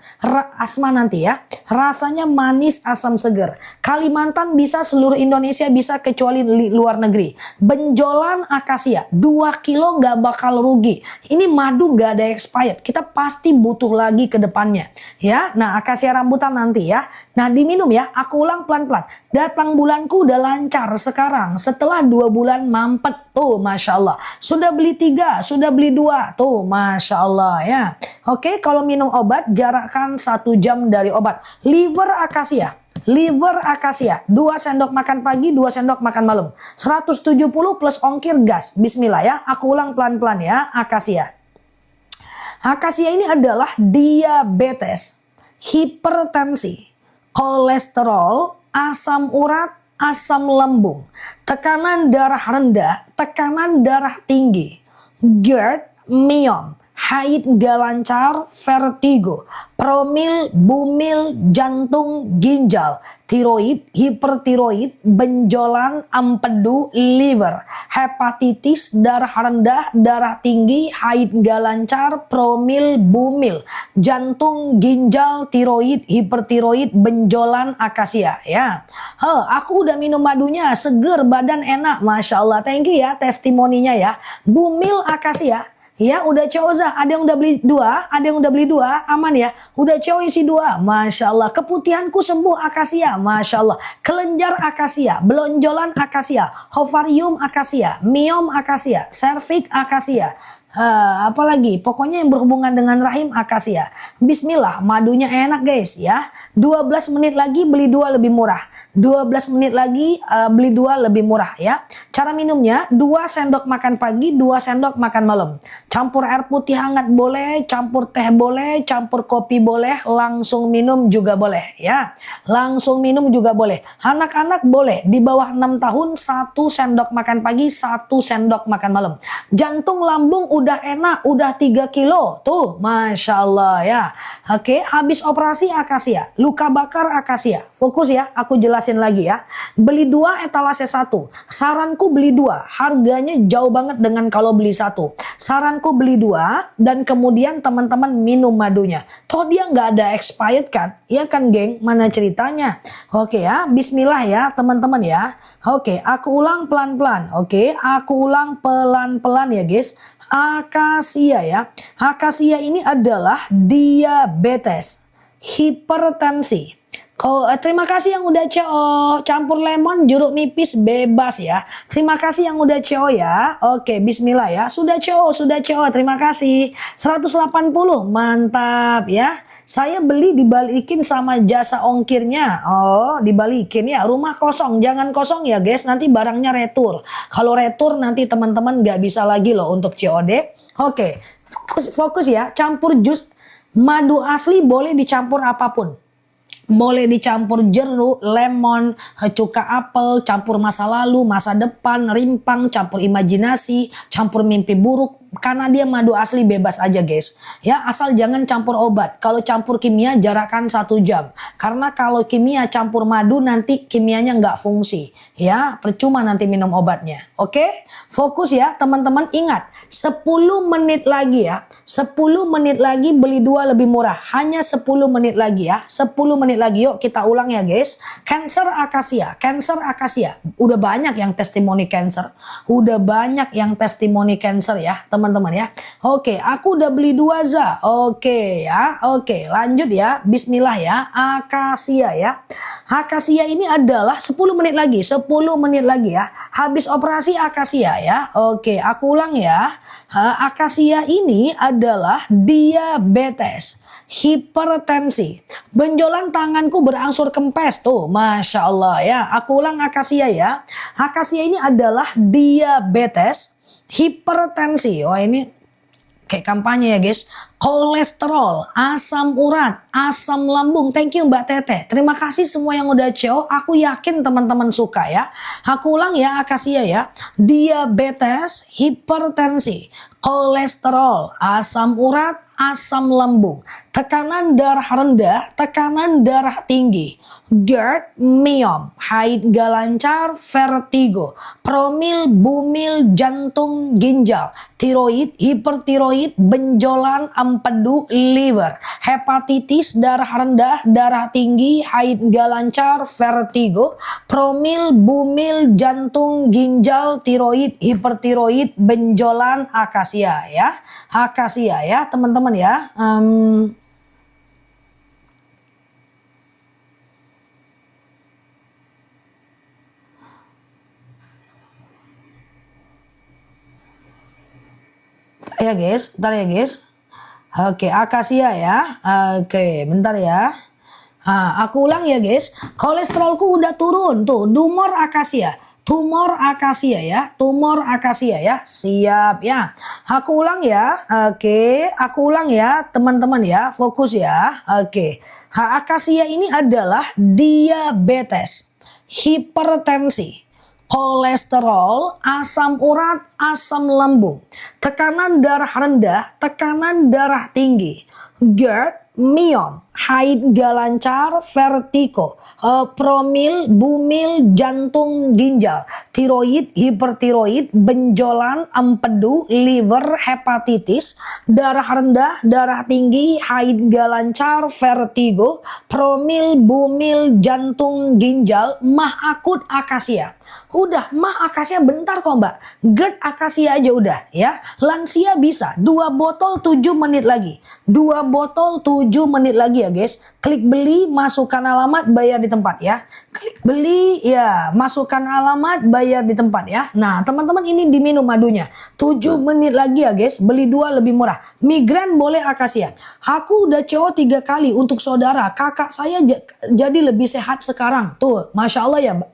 Asma nanti ya. Rasanya manis asam seger. Kalimantan bisa, seluruh Indonesia bisa kecuali luar negeri. Benjolan akasia 2 kilo nggak bakal rugi. Ini madu nggak ada expired. Kita pasti butuh lagi ke depannya. Ya, nah akasia rambutan nanti ya. Nah diminum ya. Aku ulang pelan pelan-pelan. Datang bulanku udah lancar sekarang. Setelah 2 bulan mampet. Tuh, Masya Allah. Sudah beli 3, sudah beli 2. Tuh, Masya Allah ya. Oke, kalau minum obat, jarakkan 1 jam dari obat. Liver akasia. Liver akasia, 2 sendok makan pagi, 2 sendok makan malam. 170 plus ongkir gas. Bismillah ya. Aku ulang pelan-pelan ya. Akasia. Akasia ini adalah diabetes, hipertensi, kolesterol, asam urat, asam lambung, tekanan darah rendah, tekanan darah tinggi, GERD, miom, haid gak lancar, vertigo, promil, bumil, jantung, ginjal, tiroid, hipertiroid, benjolan, empedu, liver, hepatitis, darah rendah, darah tinggi, haid gak lancar, promil, bumil, jantung, ginjal, tiroid, hipertiroid, benjolan, akasia ya. Aku udah minum madunya, seger, badan enak, Masya Allah. Thank you ya testimoninya ya. Bumil akasia. Ya, udah CO ada yang udah beli 2, ada yang udah beli 2, aman ya. Udah CO isi 2, Masya Allah. Keputihanku sembuh akasia, Masya Allah. Kelenjar akasia, belonjolan akasia, ovarium akasia, miom akasia, serviks akasia. Apalagi pokoknya yang berhubungan dengan rahim akasia. Bismillah, madunya enak guys ya. 12 menit lagi beli 2 lebih murah. 12 menit lagi beli 2 lebih murah ya. Cara minumnya 2 sendok makan pagi, 2 sendok makan malam. Campur air putih hangat boleh, campur teh boleh, campur kopi boleh, langsung minum juga boleh ya. Langsung minum juga boleh. Anak-anak boleh di bawah 6 tahun 1 sendok makan pagi, 1 sendok makan malam. Jantung lambung udah enak, udah 3 kilo. Tuh, Masya Allah ya. Oke, habis operasi akasia, luka bakar akasia. Fokus ya, aku jelasin lagi ya. Beli 2 etalase 1. Saranku beli 2. Harganya jauh banget dengan kalau beli 1. Saranku beli 2 dan kemudian teman-teman minum madunya. Toh dia nggak ada expired kan? Iya kan geng? Mana ceritanya? Oke ya, bismillah ya teman-teman ya. Oke, aku ulang pelan-pelan. Oke, aku ulang pelan-pelan ya guys. Akasia ya. Akasia ini adalah diabetes, hipertensi. Terima kasih yang udah CO. Campur lemon, jeruk nipis bebas ya. Terima kasih yang udah CO ya. Oke, bismillah ya. Sudah CO, sudah CO. Terima kasih. 180, mantap ya. Saya beli dibalikin sama jasa ongkirnya. Oh, dibalikin ya. Rumah kosong, jangan kosong ya guys. Nanti barangnya retur. Kalau retur nanti teman-teman nggak bisa lagi loh untuk COD. Oke, fokus ya. Campur jus madu asli boleh dicampur apapun. Boleh dicampur jeruk, lemon, cuka apel, campur masa lalu, masa depan, rimpang, campur imajinasi, campur mimpi buruk. Karena dia madu asli bebas aja guys. Ya, asal jangan campur obat. Kalau campur kimia jarakkan 1 jam. Karena kalau kimia campur madu nanti kimianya nggak fungsi. Ya, percuma nanti minum obatnya. Oke? Fokus ya teman-teman. Ingat, 10 menit lagi ya. 10 menit lagi beli 2 lebih murah. Hanya 10 menit lagi ya. 10 menit lagi yuk kita ulang ya guys. Cancer akasia. Cancer akasia. Udah banyak yang testimoni cancer. Udah banyak yang testimoni cancer ya teman-teman ya. Oke, aku udah beli 2 za. Oke ya. Oke, lanjut ya. Bismillah ya. Akasia ya. Akasia ini adalah 10 menit lagi. 10 menit lagi ya. Habis operasi akasia ya. Oke, aku ulang ya. Akasia ini adalah diabetes, hipertensi, benjolan tanganku berangsur kempes tuh, Masya Allah ya. Aku ulang akasia ya. Akasia ini adalah diabetes, hipertensi. Wah ini kayak kampanye ya guys. Kolesterol, asam urat, asam lambung. Thank you Mbak Tete. Terima kasih semua yang udah CO. Aku yakin teman-teman suka ya. Aku ulang ya akasia ya. Diabetes, hipertensi, kolesterol, asam urat, asam lambung, tekanan darah rendah, tekanan darah tinggi, GERD, miom, haid gak lancar, vertigo, promil, bumil, jantung, ginjal, tiroid, hipertiroid, benjolan, empedu, liver, hepatitis, darah rendah, darah tinggi, haid gak lancar, vertigo, promil, bumil, jantung, ginjal, tiroid, hipertiroid, benjolan, akasia ya. Akasia ya teman-teman ya. Ya guys, bentar ya guys. Oke, akasia ya. Oke, bentar ya. Aku ulang ya guys. Kolesterolku udah turun tuh. Tumor akasia. Tumor akasia ya. Tumor akasia ya. Siap ya. Aku ulang ya. Oke, aku ulang ya teman-teman ya. Fokus ya. Oke. Akasia ini adalah diabetes, hipertensi, kolesterol, asam urat, asam lambung, tekanan darah rendah, tekanan darah tinggi, GERD, miom, haid gak lancar, vertigo, promil, bumil, jantung, ginjal, tiroid, hipertiroid, benjolan, empedu, liver, hepatitis, darah rendah, darah tinggi, haid gak lancar, vertigo, promil, bumil, jantung, ginjal, mah akut akasia. Udah, mah akasia bentar kok mbak. GERD akasia aja udah ya. Lansia bisa 2 botol 7 menit lagi. 2 botol 7 menit lagi ya guys. Klik beli, masukkan alamat, bayar di tempat ya. Klik beli ya, masukkan alamat, bayar di tempat ya. Nah teman-teman ini diminum madunya. 7 menit lagi ya guys. Beli 2 lebih murah. Migran boleh akasia. Aku udah CO 3 kali untuk saudara. Kakak saya jadi lebih sehat sekarang. Tuh, Masya Allah ya mbak.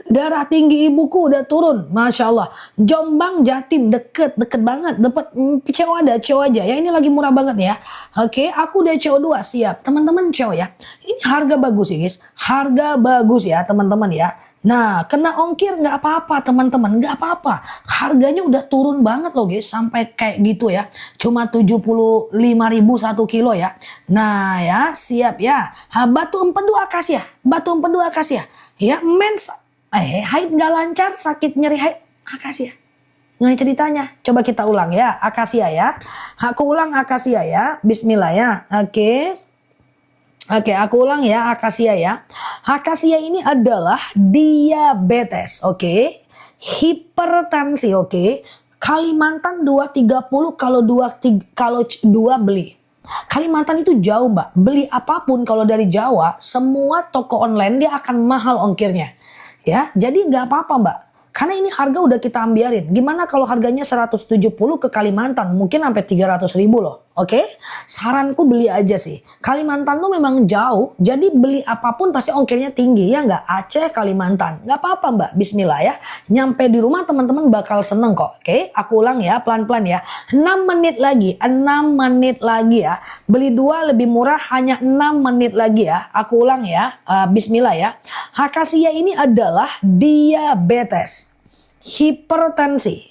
Darah tinggi ibuku udah turun, Masya Allah. Jombang, Jatim, deket banget. Dapat CO aja. Ya ini lagi murah banget ya. Oke, aku udah CO2, siap. Teman-teman CO ya. Ini harga bagus ya guys. Harga bagus ya teman-teman ya. Nah, kena ongkir nggak apa-apa teman-teman. Nggak apa-apa. Harganya udah turun banget loh guys. Sampai kayak gitu ya. Cuma 75.000 1 kilo ya. Nah ya, siap ya. Batu empedu akasia. Batu empedu akasia. Ya, mens haid gak lancar, sakit nyeri haid, akasia. Nggak ceritanya. Coba kita ulang ya, akasia ya. Aku ulang akasia ya. Bismillah ya. Oke, aku ulang ya akasia ya. Akasia ini adalah diabetes, oke. Hipertensi, oke. Kalimantan 230 kalau 2 beli. Kalimantan itu jauh mbak. Beli apapun kalau dari Jawa, semua toko online dia akan mahal ongkirnya. Ya, jadi nggak apa-apa mbak. Karena ini harga udah kita ambiarin. Gimana kalau harganya 170 ke Kalimantan? Mungkin sampai 300.000 loh. Oke? Saranku beli aja sih. Kalimantan tuh memang jauh. Jadi beli apapun pasti ongkirnya tinggi. Ya nggak? Aceh, Kalimantan. Nggak apa-apa mbak. Bismillah ya. Nyampe di rumah teman-teman bakal seneng kok. Oke? Aku ulang ya. Pelan-pelan ya. 6 menit lagi. 6 menit lagi ya. Beli 2 lebih murah hanya 6 menit lagi ya. Aku ulang ya. Bismillah ya. Akasia ini adalah diabetes, hipertensi,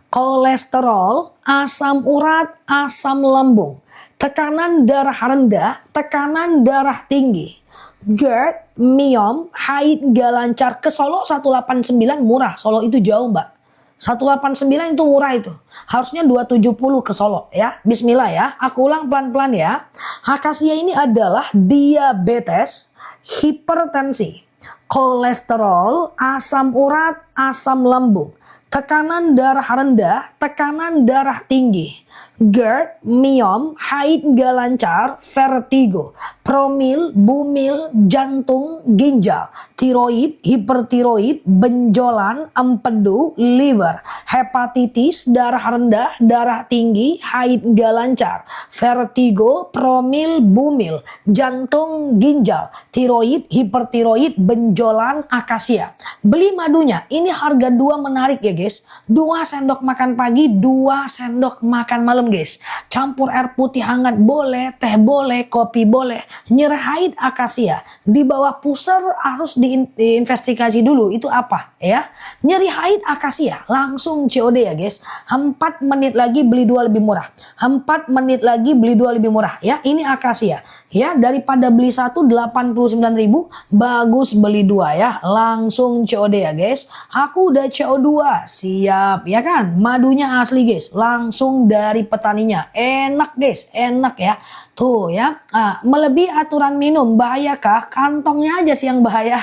kolesterol, asam urat, asam lambung, tekanan darah rendah, tekanan darah tinggi, GERD, miom, haid gak lancar. Ke Solo 189 murah. Solo itu jauh mbak. 189 itu murah itu. Harusnya 270 ke Solo ya. Bismillah ya. Aku ulang pelan-pelan ya. Akasia ini adalah diabetes, hipertensi, kolesterol, asam urat, asam lambung, tekanan darah rendah, tekanan darah tinggi, GERD, miom, haid gak lancar, vertigo, promil, bumil, jantung, ginjal, tiroid, hipertiroid, benjolan, empedu, liver, hepatitis, darah rendah, darah tinggi, haid gak lancar, vertigo, promil, bumil, jantung, ginjal, tiroid, hipertiroid, benjolan, akasia. Beli madunya. Ini harga 2 menarik ya guys. 2 sendok makan pagi, 2 sendok makan malam guys. Campur air putih hangat boleh, teh boleh, kopi boleh. Nyeri haid akasia. Di bawah puser harus diinvestigasi dulu itu apa ya. Nyeri haid akasia langsung COD ya guys. 4 menit lagi beli 2 lebih murah. 4 menit lagi beli 2 lebih murah ya. Ini akasia ya. Daripada beli 1 89.000, bagus beli 2 ya. Langsung COD ya guys. Aku udah CO2 siap ya kan. Madunya asli guys. Langsung dari petaninya. Enak guys, enak ya. Tuh ya, melebihi aturan minum bahayakah? Kantongnya aja sih yang bahaya.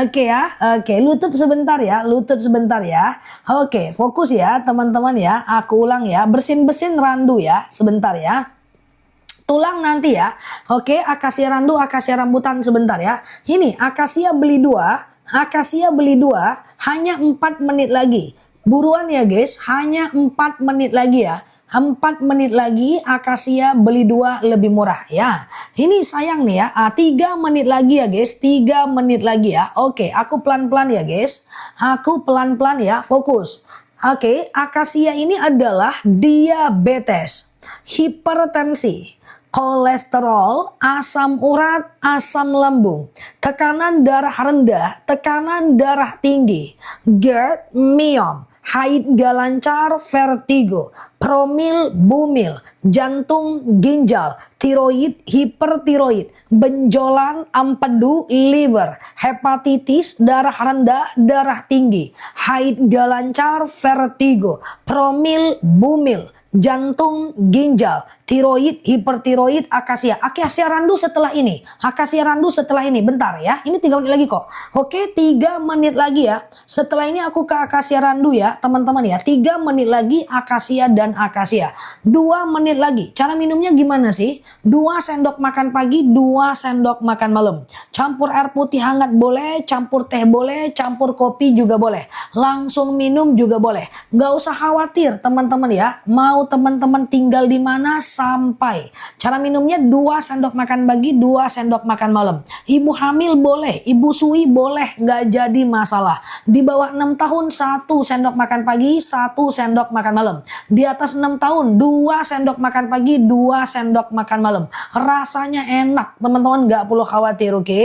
Oke ya, oke, lutut sebentar ya, lutut sebentar ya. Oke, fokus ya teman-teman ya. Aku ulang ya, bersin-bersin randu ya, sebentar ya. Tulang nanti ya. Oke, akasia randu, akasia rambutan sebentar ya. Ini akasia beli 2, akasia beli 2 hanya 4 menit lagi. Buruan ya guys, hanya 4 menit lagi ya. 4 menit lagi akasia beli 2 lebih murah ya. Ini sayang nih ya. 3 menit lagi ya guys. 3 menit lagi ya. Oke, aku pelan-pelan ya guys. Aku pelan-pelan ya. Fokus. Oke, akasia ini adalah diabetes, hipertensi, kolesterol, asam urat, asam lambung, tekanan darah rendah, tekanan darah tinggi, GERD, myom, haid gak lancar, vertigo, promil, bumil, jantung, ginjal, tiroid, hipertiroid, benjolan, empedu, liver, hepatitis, darah rendah, darah tinggi, haid gak lancar, vertigo, promil, bumil, jantung, ginjal, tiroid, hipertiroid, akasia. Akasia randu setelah ini. Akasia randu setelah ini. Bentar ya. Ini 3 menit lagi kok. Oke, 3 menit lagi ya. Setelah ini aku ke akasia randu ya, teman-teman ya. 3 menit lagi akasia dan akasia. 2 menit lagi. Cara minumnya gimana sih? 2 sendok makan pagi, 2 sendok makan malam. Campur air putih hangat boleh, campur teh boleh, campur kopi juga boleh. Langsung minum juga boleh. Nggak usah khawatir teman-teman ya. Mau teman-teman tinggal di mana sampai. Cara minumnya 2 sendok makan pagi, 2 sendok makan malam. Ibu hamil boleh, ibu sui boleh, nggak jadi masalah. Di bawah 6 tahun 1 sendok makan pagi, 1 sendok makan malam. Di atas 6 tahun 2 sendok makan pagi, 2 sendok makan malam. Rasanya enak teman-teman, nggak perlu khawatir, oke?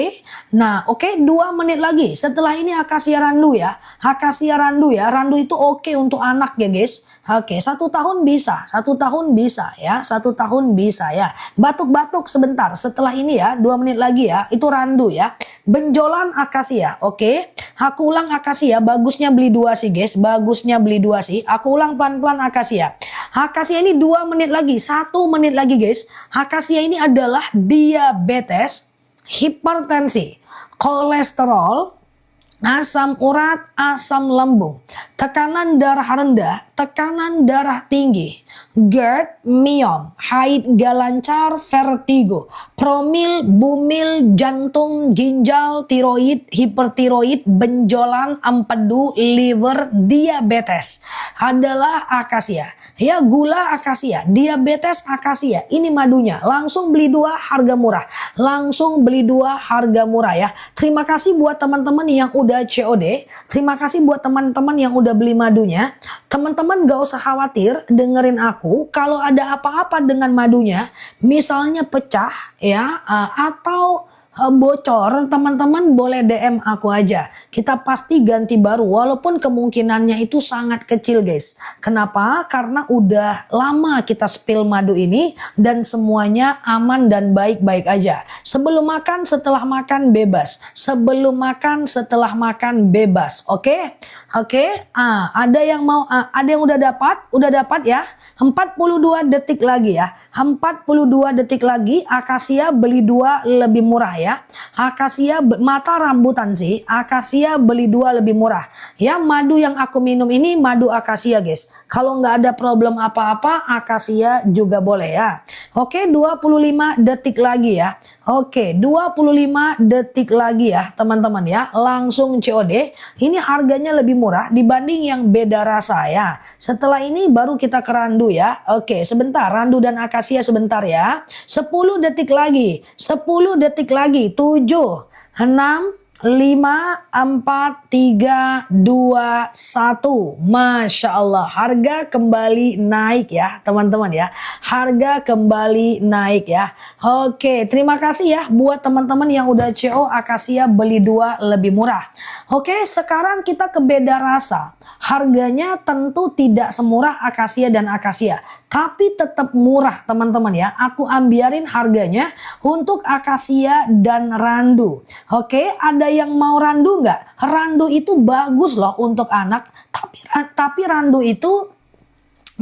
Nah oke, 2 menit lagi. Setelah ini akasia randu ya. Akasia randu ya. Randu itu oke untuk anak ya guys. Oke, 1 tahun bisa, 1 tahun bisa ya, 1 tahun bisa ya. Batuk-batuk sebentar, setelah ini ya, 2 menit lagi ya, itu randu ya. Benjolan akasia, oke. Aku ulang akasia, bagusnya beli 2 sih guys, bagusnya beli 2 sih. Aku ulang pelan-pelan akasia. Akasia ini 2 menit lagi, 1 menit lagi guys. Akasia ini adalah diabetes, hipertensi, kolesterol, asam urat, asam lambung, tekanan darah rendah, tekanan darah tinggi, GERD, myom, haid gak lancar, vertigo, promil, bumil, jantung, ginjal, tiroid, hipertiroid, benjolan, empedu, liver, diabetes adalah akasia. Ya, gula akasia, diabetes akasia. Ini madunya. Langsung beli 2 harga murah. Langsung beli 2 harga murah ya. Terima kasih buat teman-teman yang udah COD. Terima kasih buat teman-teman yang udah beli madunya. Teman-teman gak usah khawatir dengerin aku. Kalau ada apa-apa dengan madunya, misalnya pecah ya, atau bocor, teman-teman boleh DM aku aja. Kita pasti ganti baru walaupun kemungkinannya itu sangat kecil guys. Kenapa? Karena udah lama kita spill madu ini dan semuanya aman dan baik-baik aja. Sebelum makan, setelah makan bebas. Sebelum makan, setelah makan bebas. Oke? Oke? Ada yang mau ada yang udah dapat ya. 42 detik lagi ya. 42 detik lagi akasia beli 2 lebih murah ya. Akasia mata rambutan sih. Akasia beli 2 lebih murah. Ya, madu yang aku minum ini madu akasia guys. Kalau nggak ada problem apa-apa, akasia juga boleh ya. Oke, 25 detik lagi ya. Oke, 25 detik lagi ya teman-teman ya. Langsung COD. Ini harganya lebih murah dibanding yang beda rasa ya. Setelah ini baru kita ke randu ya. Oke, sebentar. Randu dan akasia sebentar ya. 10 detik lagi. 10 detik lagi. 7, 6, 5, 4, 3, 2, 1. Masya Allah, harga kembali naik ya teman-teman ya. Harga kembali naik ya. Oke, terima kasih ya buat teman-teman yang udah CO akasia beli 2 lebih murah. Oke, sekarang kita ke beda rasa. Harganya tentu tidak semurah akasia dan akasia, tapi tetap murah teman-teman ya. Aku ambiarin harganya untuk akasia dan randu. Oke, ada yang mau randu nggak? Randu itu bagus loh untuk anak, tapi randu itu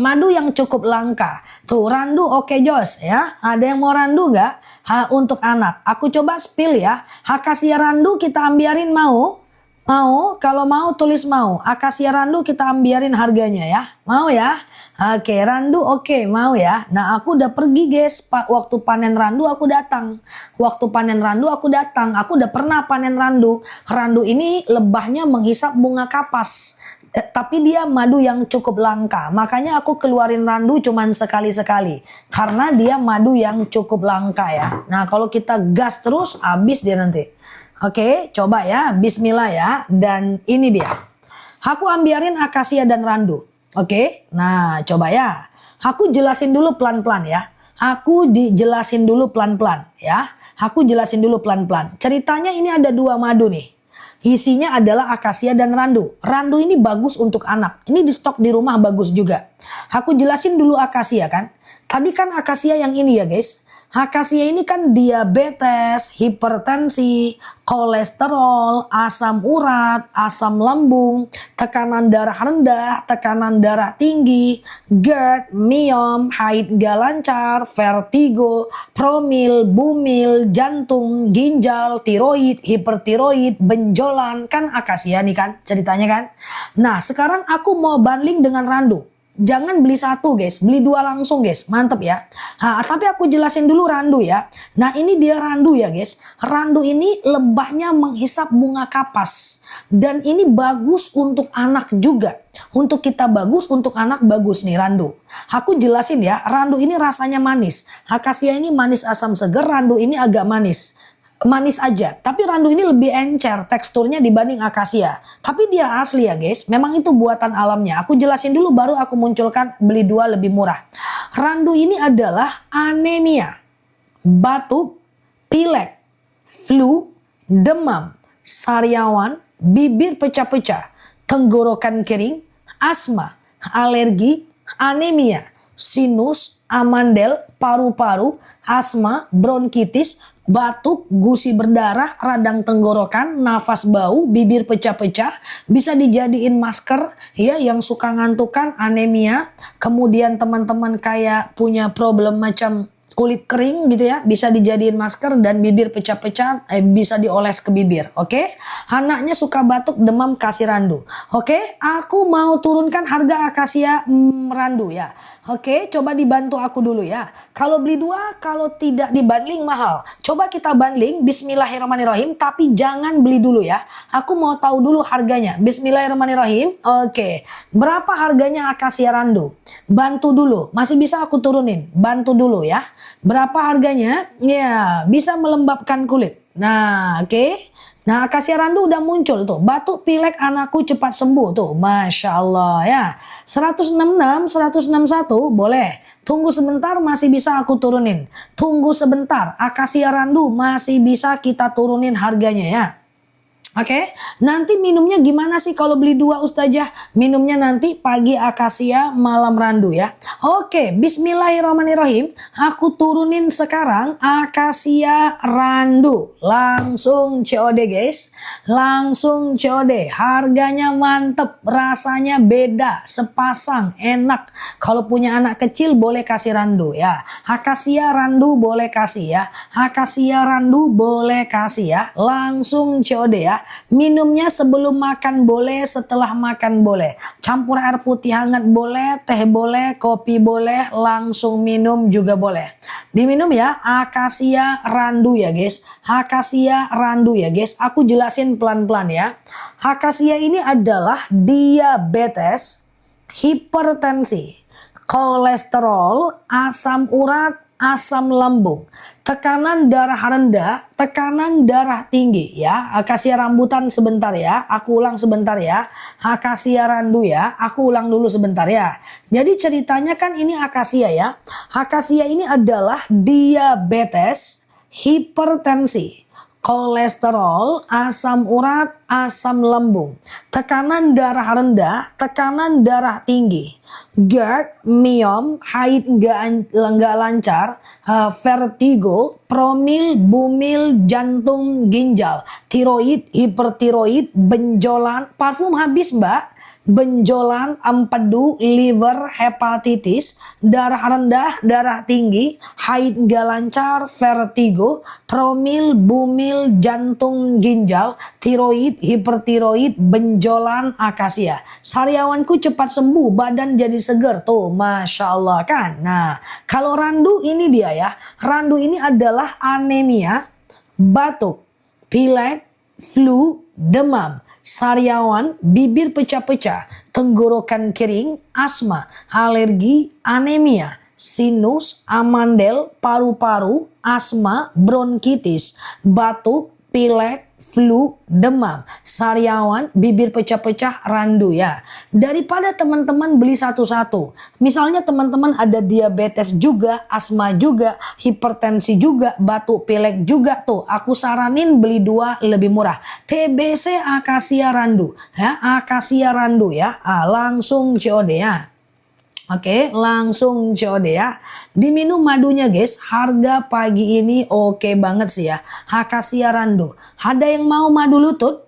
madu yang cukup langka. Tuh, randu oke Jos ya. Ada yang mau randu nggak? Untuk anak. Aku coba spill ya. Akasia randu kita ambiarin mau? Mau? Kalau mau tulis mau. Akasia randu kita ambiarin harganya ya. Mau ya? Oke, randu oke, mau ya. Nah, aku udah pergi guys. Waktu panen randu aku datang. Waktu panen randu aku datang. Aku udah pernah panen randu. Randu ini lebahnya menghisap bunga kapas. Tapi dia madu yang cukup langka. Makanya aku keluarin randu cuman sekali-sekali. Karena dia madu yang cukup langka ya. Nah, kalau kita gas terus habis dia nanti. Oke, coba ya. Bismillah ya. Dan ini dia. Aku ambiarin akasia dan randu. Oke, nah coba ya. Aku jelasin dulu pelan-pelan ya. Aku dijelasin dulu pelan-pelan ya. Aku jelasin dulu pelan-pelan. Ceritanya ini ada dua madu nih. Isinya adalah akasia dan randu. Randu ini bagus untuk anak. Ini di stok di rumah bagus juga. Aku jelasin dulu akasia kan. Tadi kan akasia yang ini ya guys. Akasia ini kan diabetes, hipertensi, kolesterol, asam urat, asam lambung, tekanan darah rendah, tekanan darah tinggi, GERD, miom, haid gak lancar, vertigo, promil, bumil, jantung, ginjal, tiroid, hipertiroid, benjolan. Kan akasia nih kan ceritanya kan. Nah sekarang aku mau banding dengan randu. Jangan beli satu guys, beli dua langsung guys, mantep ya. Tapi aku jelasin dulu randu ya. Nah ini dia randu ya guys. Randu ini lebahnya menghisap bunga kapas. Dan ini bagus untuk anak juga. Untuk kita bagus, untuk anak bagus nih randu. Aku jelasin ya, randu ini rasanya manis. Akasia ini manis asam seger, randu ini agak manis. Manis aja, tapi randu ini lebih encer teksturnya dibanding akasia. Tapi dia asli ya guys, memang itu buatan alamnya. Aku jelasin dulu baru aku munculkan beli dua lebih murah. Randu ini adalah anemia, batuk, pilek, flu, demam, sariawan, bibir pecah-pecah, tenggorokan kering, asma, alergi, anemia, sinus, amandel, paru-paru, asma, bronkitis, batuk, gusi berdarah, radang tenggorokan, nafas bau, bibir pecah-pecah, bisa dijadiin masker ya yang suka ngantukan, anemia, kemudian teman-teman kayak punya problem macam kulit kering gitu ya, bisa dijadiin masker dan bibir pecah-pecah bisa dioles ke bibir. Oke, anaknya suka batuk, demam, kasih randu. Oke, aku mau turunkan harga akasia randu ya. Oke, coba dibantu aku dulu ya. Kalau beli dua, kalau tidak dibanding mahal. Coba kita banding, bismillahirrahmanirrahim, tapi jangan beli dulu ya. Aku mau tahu dulu harganya. Bismillahirrahmanirrahim. Oke, berapa harganya akasia randu? Bantu dulu, masih bisa aku turunin. Bantu dulu ya. Berapa harganya? Ya, bisa melembabkan kulit. Nah, oke. Nah, akasia randu udah muncul tuh. Batuk pilek anakku cepat sembuh tuh. Masya Allah ya. 166, 161 boleh. Tunggu sebentar masih bisa aku turunin. Tunggu sebentar. Akasia randu masih bisa kita turunin harganya ya. Oke, nanti minumnya gimana sih kalau beli dua Ustazah? Minumnya nanti pagi akasia, malam randu ya. Oke, bismillahirrahmanirrahim. Aku turunin sekarang akasia randu. Langsung COD guys. Langsung COD. Harganya mantep, rasanya beda, sepasang, enak. Kalau punya anak kecil boleh kasih randu ya. Akasia randu boleh kasih ya. Akasia randu boleh kasih ya. Langsung COD ya. Minumnya sebelum makan boleh, setelah makan boleh. Campur air putih hangat boleh, teh boleh, kopi boleh, langsung minum juga boleh. Diminum ya, akasia randu ya guys. Akasia randu ya guys. Aku jelasin pelan-pelan ya. Akasia ini adalah diabetes, hipertensi, kolesterol, asam urat, asam lambung, tekanan darah rendah, tekanan darah tinggi ya. Akasia rambutan sebentar ya, aku ulang sebentar ya. Akasia randu ya, aku ulang dulu sebentar ya. Jadi ceritanya kan ini akasia ya. Akasia ini adalah diabetes, hipertensi, kolesterol, asam urat, asam lambung, tekanan darah rendah, tekanan darah tinggi, GERD, miom, haid nggak lancar, vertigo, promil, bumil, jantung, ginjal, tiroid, hipertiroid, benjolan, parfum habis mbak. benjolan, empedu, liver, hepatitis, darah rendah, darah tinggi, haid gak lancar, vertigo, promil, bumil, jantung, ginjal, tiroid, hipertiroid, benjolan, akasia. Sariawanku cepat sembuh, badan jadi seger. Tuh, Masya Allah kan. Nah, kalau randu ini dia ya. Randu ini adalah anemia, batuk, pilek, flu, demam, sariawan, bibir pecah-pecah, tenggorokan kering, asma, alergi, anemia, sinus, amandel, paru-paru, asma, bronkitis, batuk, pilek, flu, demam, sariawan, bibir pecah-pecah, randu ya. Daripada teman-teman beli satu-satu. Misalnya teman-teman ada diabetes juga, asma juga, hipertensi juga, batuk pilek juga tuh. Aku saranin beli 2 lebih murah. TBC akasia randu ya, akasia randu ya. Langsung COD ya. Oke, langsung COD ya. Diminum madunya guys, harga pagi ini oke banget sih ya. Akasia randu. Ada yang mau madu lutut?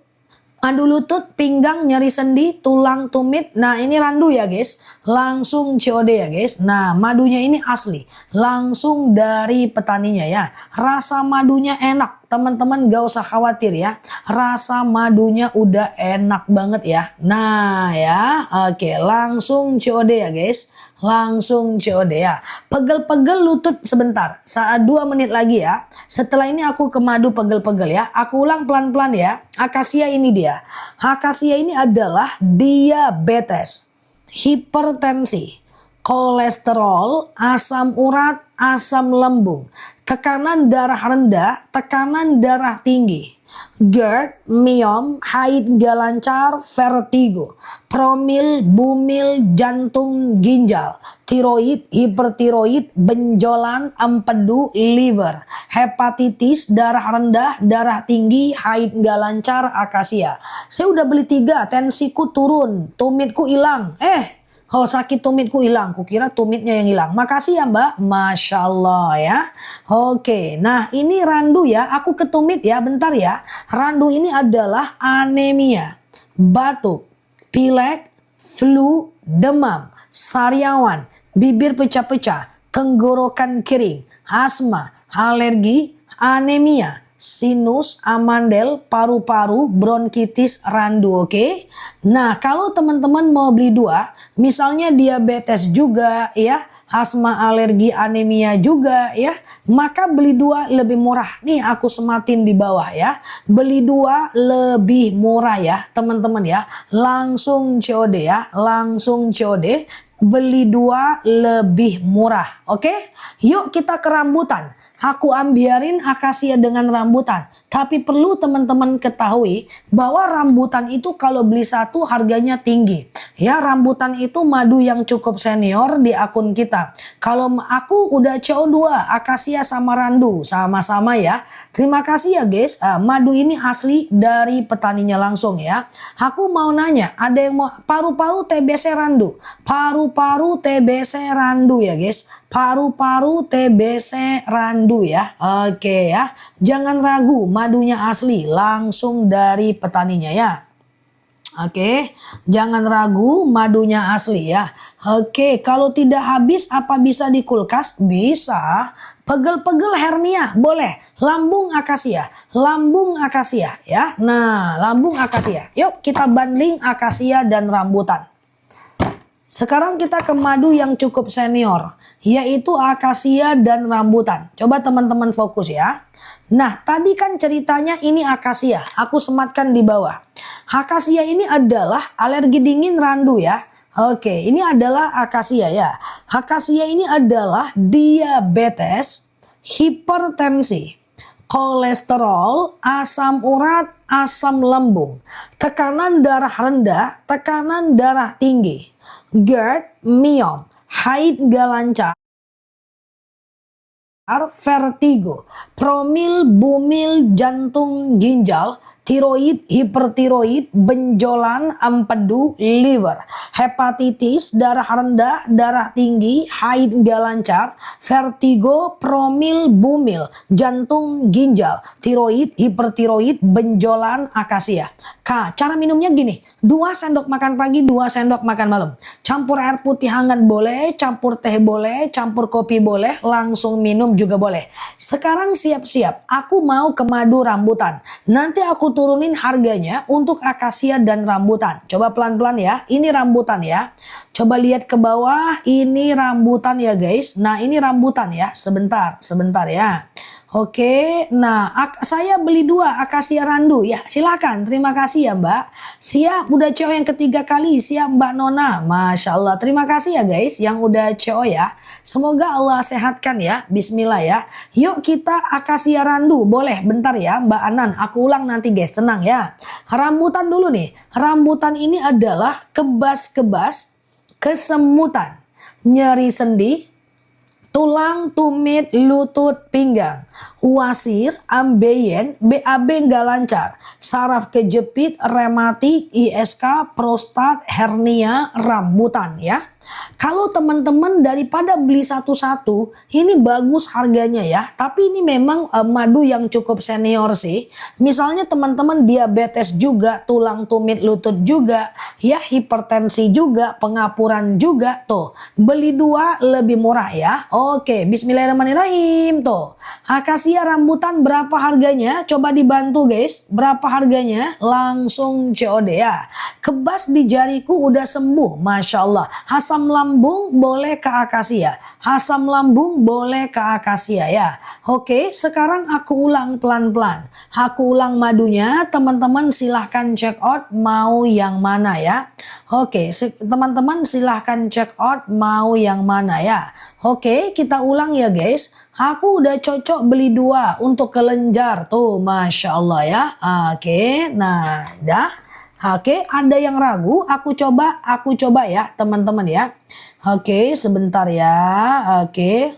Madu lutut, pinggang, nyeri sendi, tulang tumit. Nah ini randu ya guys. Langsung COD ya guys. Nah madunya ini asli. Langsung dari petaninya ya. Rasa madunya enak. Teman-teman gak usah khawatir ya. Rasa madunya udah enak banget ya. Nah ya. Oke, langsung COD ya guys. Langsung COD ya. Pegel-pegel lutut sebentar. Saat 2 menit lagi ya. Setelah ini aku ke madu pegel-pegel ya. Aku ulang pelan-pelan ya. Akasia ini dia. Akasia ini adalah diabetes, hipertensi, kolesterol, asam urat, asam lambung, tekanan darah rendah, tekanan darah tinggi, GERD, miom, haid gak lancar, vertigo, promil, bumil, jantung, ginjal, tiroid, hipertiroid, benjolan, empedu, liver, hepatitis, darah rendah, darah tinggi, haid gak lancar, akasia. Saya udah beli 3, tensiku turun, tumitku hilang. Oh sakit tumitku hilang, kukira tumitnya yang hilang. Makasih ya Mbak, Masya Allah ya. Oke, nah ini randu ya, aku ke tumit ya, bentar ya. Randu ini adalah anemia, batuk, pilek, flu, demam, sariawan, bibir pecah-pecah, tenggorokan kering, asma, alergi, anemia, sinus, amandel, paru-paru, bronkitis, randu, oke? Nah, kalau teman-teman mau beli 2, misalnya diabetes juga ya, asma, alergi, anemia juga ya, maka beli 2 lebih murah. Nih aku sematin di bawah ya. Beli 2 lebih murah ya, teman-teman ya. Langsung COD ya, langsung COD. Beli 2 lebih murah, oke? Yuk kita ke rambutan. Aku ambiarin akasia dengan rambutan. Tapi perlu teman-teman ketahui bahwa rambutan itu kalau beli 1 harganya tinggi. Ya, rambutan itu madu yang cukup senior di akun kita. Kalau aku udah CO2, akasia sama randu. Sama-sama ya. Terima kasih ya guys. Madu ini asli dari petaninya langsung ya. Aku mau nanya, ada yang mau paru-paru TBC randu? Paru-paru TBC randu ya guys. Paru-paru TBC randu ya. Oke ya. Jangan ragu, madunya asli langsung dari petaninya ya. Oke, jangan ragu, madunya asli ya. Oke, kalau tidak habis apa bisa di kulkas? Bisa. Pegel-pegel hernia boleh. Lambung akasia, lambung akasia ya. Nah, lambung akasia. Yuk kita banding akasia dan rambutan. Sekarang kita ke madu yang cukup senior, yaitu akasia dan rambutan. Coba teman-teman fokus ya. Nah, tadi kan ceritanya ini akasia. Aku sematkan di bawah. Akasia ini adalah alergi dingin randu ya. Oke, ini adalah akasia ya. Akasia ini adalah diabetes, hipertensi, kolesterol, asam urat, asam lambung, tekanan darah rendah, tekanan darah tinggi, GERD, miom, haid gak lancar, vertigo, promil, bumil, jantung, ginjal, tiroid, hipertiroid, benjolan empedu, liver, hepatitis, darah rendah, darah tinggi, haid nggak lancar, vertigo, promil, bumil, jantung, ginjal, tiroid, hipertiroid, benjolan, akasia. K. Cara minumnya gini, 2 sendok makan pagi, 2 sendok makan malam. Campur air putih hangat boleh, campur teh boleh, campur kopi boleh, langsung minum juga boleh. Sekarang siap-siap, aku mau ke madu rambutan. Nanti aku turunin harganya untuk akasia dan rambutan. Coba pelan-pelan ya. Ini rambutan ya. Coba lihat ke bawah. Ini rambutan ya guys. Nah ini rambutan ya. Sebentar ya. Oke, nah saya beli 2 akasia randu ya. Silakan, terima kasih ya Mbak. Siap, udah CO yang ketiga kali. Siap Mbak Nona. Masya Allah, terima kasih ya guys yang udah CO ya. Semoga Allah sehatkan ya. Bismillah ya. Yuk kita akasia randu. Boleh, bentar ya Mbak Anan. Aku ulang nanti guys, tenang ya. Rambutan dulu nih. Rambutan ini adalah kebas-kebas, kesemutan, nyeri sendi, tulang, tumit, lutut, pinggang, wasir, ambeien, BAB nggak lancar, saraf kejepit, rematik, ISK, prostat, hernia, rambutan ya. Kalau teman-teman daripada beli satu-satu, ini bagus harganya ya. Tapi ini memang madu yang cukup senior sih. Misalnya teman-teman diabetes juga, tulang tumit lutut juga, ya hipertensi juga, pengapuran juga. Tuh, beli 2 lebih murah ya. Oke, bismillahirrahmanirrahim. Tuh, akasia rambutan berapa harganya? Coba dibantu guys. Berapa harganya? Langsung COD ya. Kebas di jariku udah sembuh, Masya Allah. Asam lambung boleh ke akasia. Asam lambung boleh ke akasia ya. Oke, sekarang aku ulang pelan-pelan. Aku ulang madunya. Teman-teman silahkan check out mau yang mana ya. Oke, teman-teman silahkan check out mau yang mana ya. Oke, kita ulang ya guys. Aku udah cocok beli 2 untuk kelenjar. Tuh, Masya Allah ya. Oke, nah dah. Oke, ada yang ragu? Aku coba ya teman-teman ya. Oke, sebentar ya. Oke.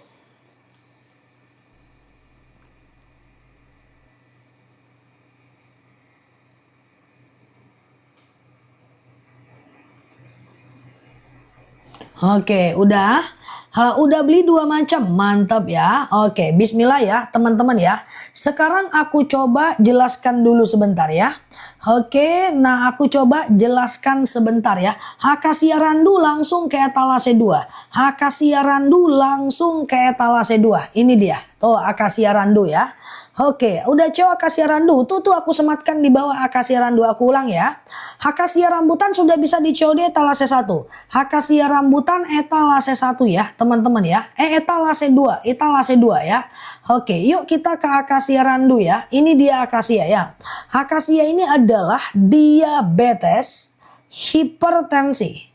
Oke, udah. Udah beli 2 macam, mantap ya. Oke, bismillah ya teman-teman ya. Sekarang aku coba jelaskan dulu sebentar ya. Oke, nah aku coba jelaskan sebentar ya. Akasia randu langsung ke etalase 2. Akasia randu langsung ke etalase 2. Ini dia. Tuh akasia randu ya. Oke, udah coba akasia randu. Tuh aku sematkan di bawah akasia randu. Aku ulang ya. Akasia rambutan sudah bisa di-COD etalase 1. Akasia rambutan etalase 1 ya, teman-teman ya. Etalase 2, etalase 2 ya. Oke, yuk kita ke akasia randu ya. Ini dia akasia ya. Akasia ini adalah diabetes, hipertensi,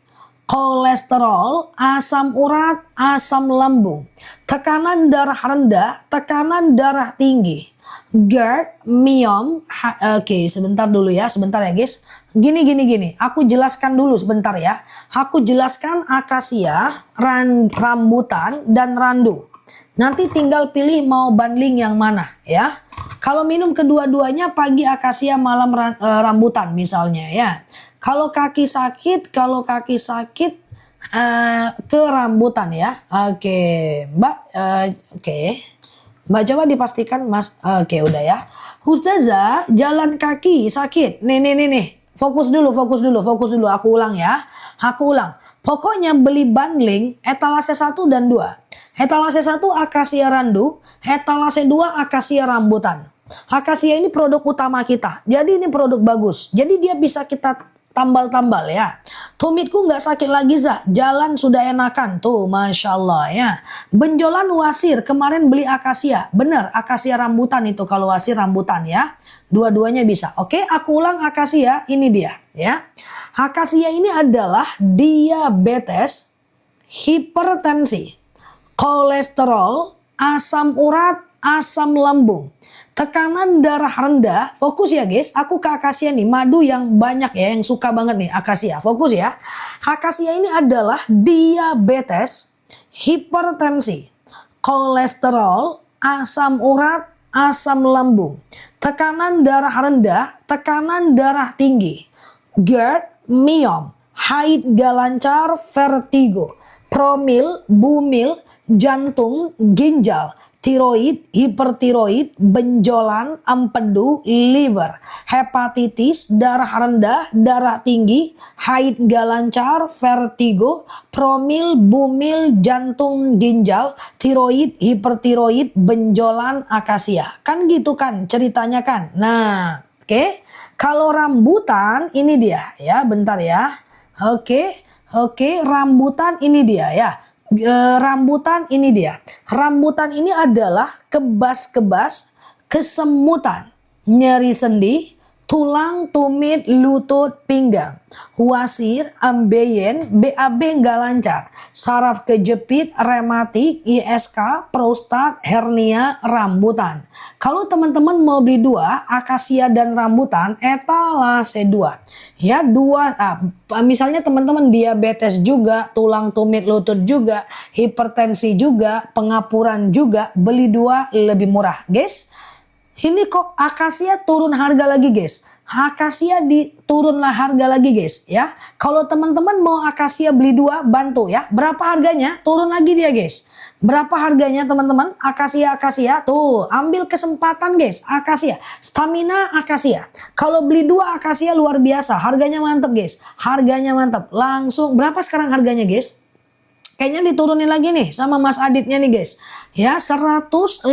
kolesterol, asam urat, asam lambung, tekanan darah rendah, tekanan darah tinggi, GERD, myom. Oke, sebentar dulu ya, sebentar ya guys. Gini. Aku jelaskan dulu sebentar ya. Aku jelaskan akasia, rambutan, dan randu. Nanti tinggal pilih mau bundling yang mana ya. Kalau minum kedua-duanya pagi akasia, malam rambutan misalnya ya. Kalau kaki sakit ke rambutan ya. Oke, Mbak. Oke. Mbak coba dipastikan Mas. Oke, udah ya. Ustazah, jalan kaki sakit. Nih. Fokus dulu. Aku ulang ya. Pokoknya beli bundling etalase 1 dan 2. Etalase 1 akasia randu, etalase 2 akasia rambutan. Akasia ini produk utama kita. Jadi ini produk bagus. Jadi dia bisa kita tambal-tambal ya. Tumitku nggak sakit lagi Zah. Jalan sudah enakan. Tuh Masya Allah ya. Benjolan wasir. Kemarin beli akasia. Bener akasia rambutan itu kalau wasir rambutan ya. Dua-duanya bisa. Oke, aku ulang akasia. Ini dia ya. Akasia ini adalah diabetes, hipertensi, kolesterol, asam urat, asam lambung, tekanan darah rendah. Fokus ya guys, aku ke akasia nih, madu yang banyak ya, yang suka banget nih akasia. Fokus ya. Akasia ini adalah diabetes, hipertensi, kolesterol, asam urat, asam lambung, tekanan darah rendah, tekanan darah tinggi, GERD, myom, haid gak lancar, vertigo, promil, bumil, jantung, ginjal, tiroid, hipertiroid, benjolan, empedu, liver, hepatitis, darah rendah, darah tinggi, haid gak lancar, vertigo, promil, bumil, jantung, ginjal, tiroid, hipertiroid, benjolan, akasia. Kan gitu kan ceritanya kan. Nah, oke. Kalau rambutan ini dia ya, bentar ya. Oke, rambutan ini dia ya. Rambutan ini dia. Rambutan ini adalah kebas-kebas, kesemutan, nyeri sendi, tulang, tumit, lutut, pinggang, wasir, ambeien, BAB nggak lancar, saraf kejepit, rematik, ISK, prostat, hernia, rambutan. Kalau teman-teman mau beli dua, akasia dan rambutan, etalase dua. Ya dua, misalnya teman-teman diabetes juga, tulang tumit lutut juga, hipertensi juga, pengapuran juga, beli dua lebih murah, guys. Ini kok akasia turun harga lagi guys. Akasia diturunlah harga lagi guys ya. Kalau teman-teman mau akasia beli dua, bantu ya. Berapa harganya? Turun lagi dia guys. Berapa harganya teman-teman? Akasia tuh ambil kesempatan guys. Akasia, stamina akasia. Kalau beli dua akasia luar biasa. Harganya mantap guys. Harganya mantap. Langsung berapa sekarang harganya guys? Kayaknya diturunin lagi nih sama Mas Aditnya nih guys. Ya 155.000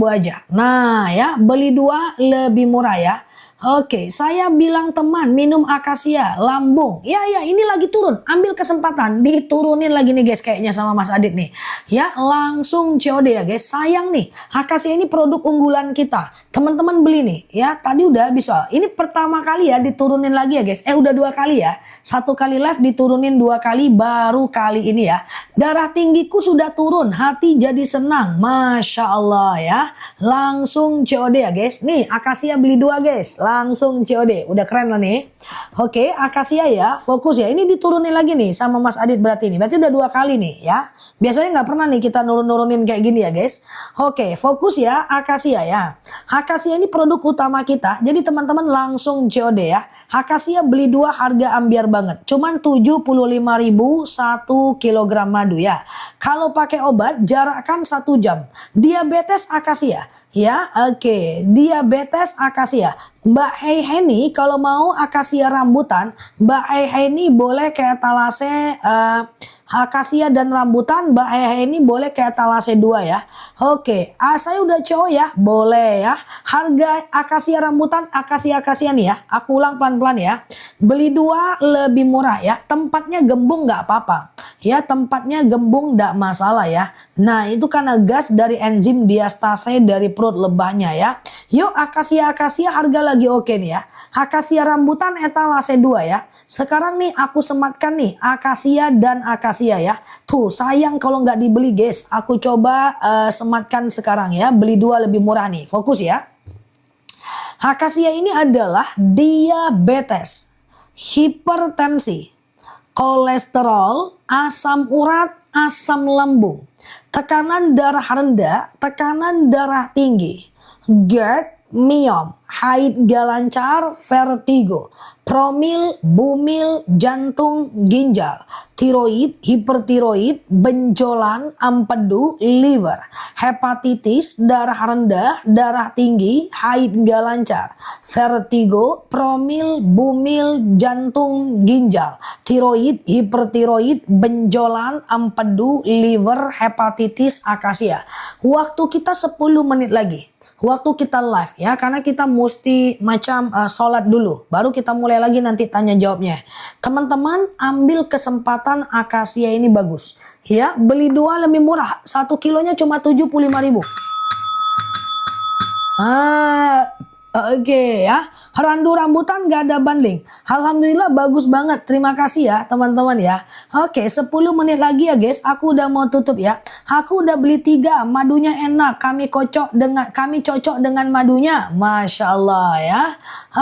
aja. Nah ya beli dua lebih murah ya. Oke, saya bilang teman minum akasia, lambung. Ya ini lagi turun. Ambil kesempatan, diturunin lagi nih guys kayaknya sama Mas Adit nih. Ya langsung COD ya guys. Sayang nih, akasia ini produk unggulan kita. Teman-teman beli nih ya. Tadi udah habis soal. Ini pertama kali ya diturunin lagi ya guys. Udah dua kali ya. Satu kali live diturunin dua kali, baru kali ini ya. Darah tinggiku sudah turun, hati jadi senang. Masya Allah ya. Langsung COD ya guys. Nih akasia beli dua guys. Langsung COD. Udah keren lah nih. Oke, akasia ya. Fokus ya. Ini diturunin lagi nih sama Mas Adit berarti nih. Berarti udah dua kali nih ya. Biasanya nggak pernah nih kita nurunin kayak gini ya guys. Oke, fokus ya akasia ya. Akasia ini produk utama kita. Jadi teman-teman langsung COD ya. Akasia beli dua harga ambiar banget. Cuman 75.000 1 kilogram madu ya. Kalau pakai obat jarakkan 1 jam. Diabetes akasia. Ya, oke. Diabetes akasia. Mbak Heiheni kalau mau akasia rambutan, Mbak Heiheni boleh ke etalase akasia dan rambutan, Mbak Heiheni boleh ke etalase 2 ya. Oke, saya udah cowok ya, boleh ya. Harga akasia rambutan, akasia nih ya. Aku ulang pelan-pelan ya. Beli dua lebih murah ya. Tempatnya gembung nggak apa-apa. Ya tempatnya gembung nggak masalah ya. Nah itu karena gas dari enzim diastase dari perut lebahnya ya. Yuk akasia harga lagi oke nih ya. Akasia rambutan etalase 2 ya. Sekarang nih aku sematkan nih akasia dan akasia ya. Tuh sayang kalau nggak dibeli guys. Aku coba sematkan sekarang ya. Beli dua lebih murah nih. Fokus ya. Akasia ini adalah diabetes, hipertensi, kolesterol, asam urat, asam lambung, tekanan darah rendah, tekanan darah tinggi, GERD, myom, haid gak lancar, vertigo, promil, bumil, jantung, ginjal, tiroid, hipertiroid, benjolan, empedu, liver, hepatitis, darah rendah, darah tinggi, haid gak lancar, vertigo, promil, bumil, jantung, ginjal, tiroid, hipertiroid, benjolan, empedu, liver, hepatitis, akasia. Waktu kita 10 menit lagi. Waktu kita live ya, karena kita mesti macam sholat dulu, baru kita mulai lagi nanti tanya jawabnya. Teman-teman ambil kesempatan akasia ini bagus ya, beli dua lebih murah, 1 kilonya cuma 75.000. Oke ya. Randu rambutan gak ada banding. Alhamdulillah bagus banget. Terima kasih ya teman-teman ya. Oke, 10 menit lagi ya guys. Aku udah mau tutup ya. Aku udah beli 3. Madunya enak. Kami cocok dengan madunya. Masya Allah ya.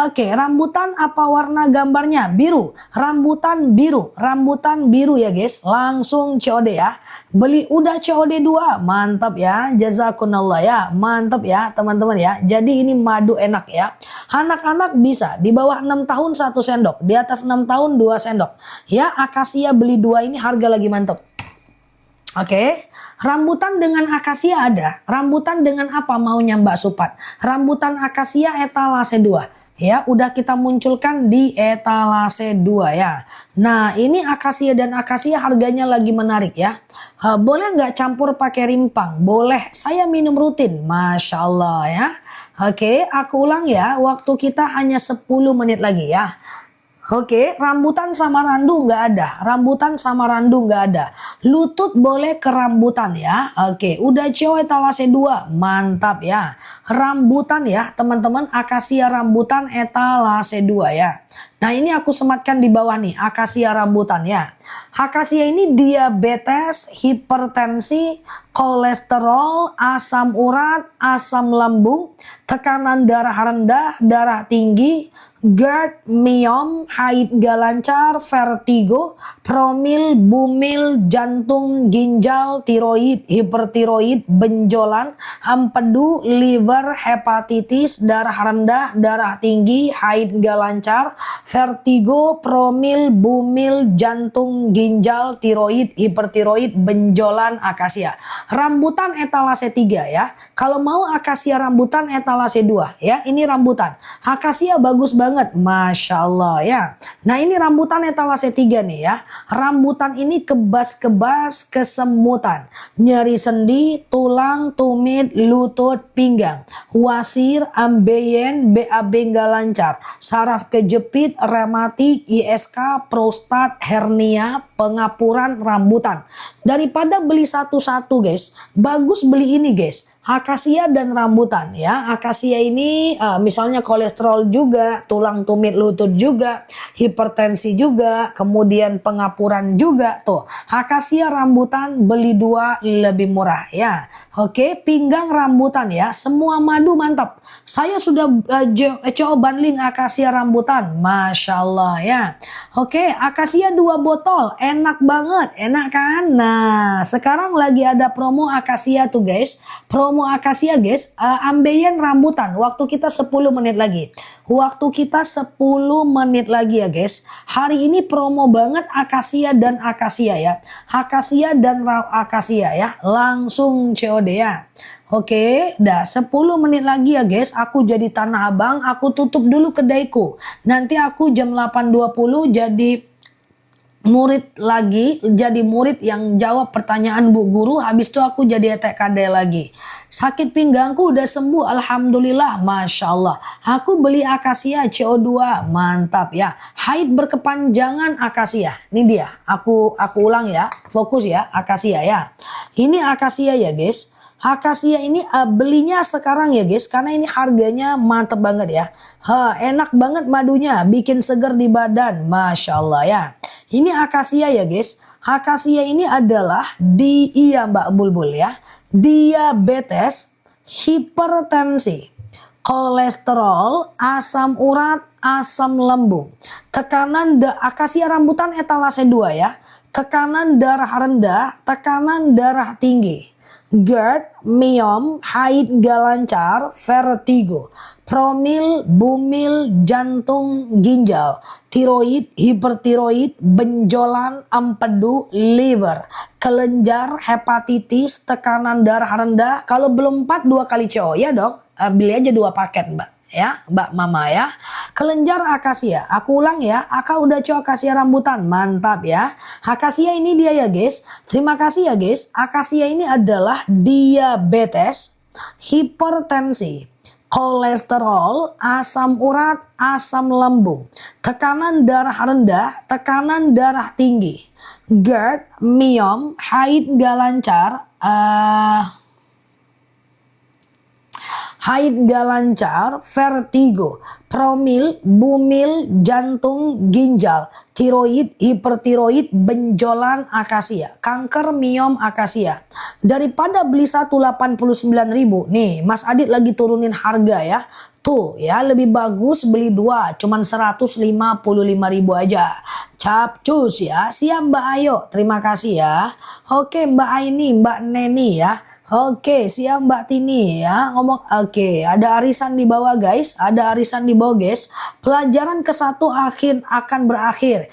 Oke, rambutan apa warna gambarnya? Biru. Rambutan biru. Rambutan biru ya guys. Langsung COD ya. Beli udah COD 2. Mantap ya. Jazakumullah ya. Mantap ya teman-teman ya. Jadi ini madu enak ya. Anak-anak bisa di bawah 6 tahun 1 sendok, di atas 6 tahun 2 sendok. Ya, akasia beli 2 ini harga lagi mantap. Oke. Rambutan dengan akasia ada. Rambutan dengan apa maunya Mbak Supat? Rambutan akasia etalase 2. Ya, udah kita munculkan di etalase 2 ya. Nah, ini akasia dan akasia harganya lagi menarik ya. Boleh nggak campur pakai rimpang? Boleh, saya minum rutin. Masya Allah ya. Oke, aku ulang ya. Waktu kita hanya 10 menit lagi ya. Oke, rambutan sama randu nggak ada. Rambutan sama randu nggak ada. Lutut boleh ke rambutan ya. Oke, udah CO etalase 2. Mantap ya. Rambutan ya, teman-teman. Akasia rambutan etalase 2 ya. Nah, ini aku sematkan di bawah nih. Akasia rambutan ya. Akasia ini diabetes, hipertensi, kolesterol, asam urat, asam lambung, tekanan darah rendah, darah tinggi, GERD, miom, haid gak lancar, vertigo, promil, bumil, jantung, ginjal, tiroid, hipertiroid, benjolan, empedu, liver, hepatitis, darah rendah, darah tinggi, haid gak lancar, vertigo, promil, bumil, jantung, ginjal, tiroid, hipertiroid, benjolan, akasia. Rambutan etalase 3 ya. Kalau mau akasia rambutan etalase 2 ya. Ini rambutan. Akasia bagus banget. Masya Allah ya. Nah, ini rambutan etalase 3 nih ya. Rambutan ini kebas-kebas, kesemutan, nyeri sendi, tulang, tumit, lutut, pinggang, wasir, ambeien, BAB nggak lancar, saraf kejepit, rematik, ISK, prostat, hernia, pengapuran, rambutan. Daripada beli satu-satu guys, bagus beli ini guys. Akasia dan rambutan ya. Akasia ini misalnya kolesterol juga, tulang tumit lutut juga, hipertensi juga, kemudian pengapuran juga tuh. Akasia rambutan beli 2 lebih murah ya. Oke, pinggang rambutan ya. Semua madu mantap. Saya sudah coba bundling akasia rambutan. Masya Allah ya. Oke, akasia 2 botol. Enak banget. Enak kan? Nah, sekarang lagi ada promo akasia tuh guys. Promo akasia guys, ambeien rambutan. Waktu kita 10 menit lagi. Waktu kita 10 menit lagi ya guys. Hari ini promo banget akasia dan akasia ya. Akasia dan akasia ya. Langsung COD ya. Oke, dah 10 menit lagi ya guys. Aku jadi Tanah Abang. Aku tutup dulu kedaiku. Nanti aku jam 8.20 jadi murid lagi, jadi murid yang jawab pertanyaan Bu Guru. Habis itu aku jadi TKD lagi. Sakit pinggangku udah sembuh, alhamdulillah, masya Allah. Aku beli akasia CO2, mantap ya. Haid berkepanjangan akasia, ini dia. Aku ulang ya, fokus ya, akasia ya. Ini akasia ya guys. Akasia ini belinya sekarang ya guys, karena ini harganya mantep banget ya. Enak banget madunya, bikin seger di badan, masya Allah ya. Ini akasia ya guys. Akasia ini adalah iya Mbak Bulbul ya. Diabetes, hipertensi, kolesterol, asam urat, asam lambung, tekanan akasia rambutan etalase 2 ya. Tekanan darah rendah, tekanan darah tinggi, GERD, miom, haid gak lancar, vertigo, promil, bumil, jantung, ginjal, tiroid, hipertiroid, benjolan, empedu, liver, kelenjar, hepatitis, tekanan darah rendah. Kalau belum 4, 2 kali CO ya dok. Beli aja 2 paket Mbak ya, Mbak Mama ya. Kelenjar akasia, aku ulang ya. Aka udah CO akasia rambutan, mantap ya. Akasia ini dia ya guys. Terima kasih ya guys. Akasia ini adalah diabetes, hipertensi, kolesterol, asam urat, asam lambung, tekanan darah rendah, tekanan darah tinggi, GERD, miom, haid gak lancar, haid gak lancar, vertigo, promil, bumil, jantung, ginjal, tiroid, hipertiroid, benjolan akasia, kanker miom akasia. Daripada beli 189.000, nih Mas Adit lagi turunin harga ya. Tuh ya, lebih bagus beli 2, cuman 155.000 aja. Capcus ya. Siap Mbak Ayo, terima kasih ya. Oke Mbak Aini, Mbak Neni ya. Oke, siap Mbak Tini ya. Oke, ada arisan di bawah guys, ada arisan di bawah guys. Pelajaran ke-1 akan berakhir.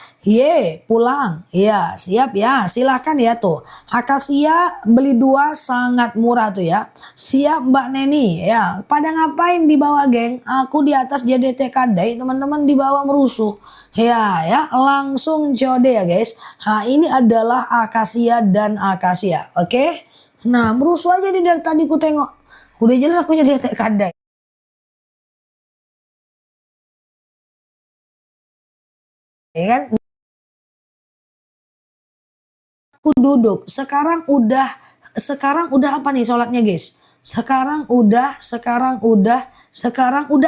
Pulang. Ya, siap ya. Silakan ya tuh. Akasia beli 2 sangat murah tuh ya. Siap Mbak Neni ya. Pada ngapain di bawah, geng? Aku di atas JDT Kadai, teman-teman di bawah merusuh. Ya, langsung COD ya guys. Nah, ini adalah akasia dan akasia. Oke? Nah, merusuh aja nih dari tadi ku tengok. Udah jelas aku jadi tek kadai. Ya kan? Aku duduk. Sekarang udah apa nih sholatnya, guys? Sekarang udah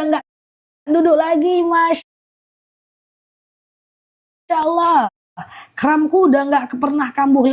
nggak duduk lagi, Masya Allah. Kramku udah nggak pernah kambuh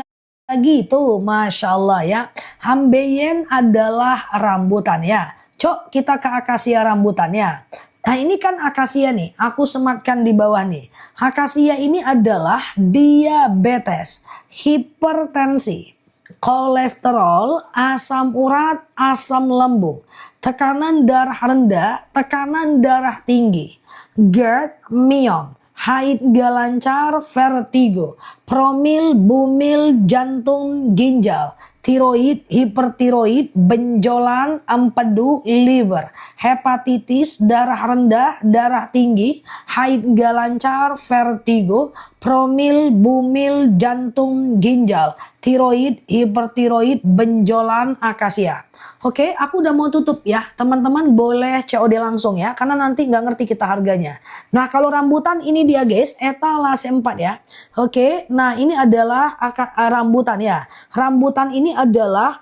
lagi tuh, Masya Allah ya. Hambeyen adalah rambutan ya. Cok, kita ke akasia rambutannya. Nah ini kan akasia nih, aku sematkan di bawah nih. Akasia ini adalah diabetes, hipertensi, kolesterol, asam urat, asam lambung, tekanan darah rendah, tekanan darah tinggi, GERD, miom, haid gak lancar, vertigo, promil, bumil, jantung, ginjal, tiroid, hipertiroid, benjolan, empedu, liver, hepatitis, darah rendah, darah tinggi, haid gak lancar, vertigo, promil, bumil, jantung, ginjal, tiroid, hipertiroid, benjolan, akasia. Oke, aku udah mau tutup ya. Teman-teman boleh COD langsung ya, karena nanti nggak ngerti kita harganya. Nah, kalau rambutan ini dia guys, etalase 4 ya. Oke, nah ini adalah rambutan ya. Rambutan ini adalah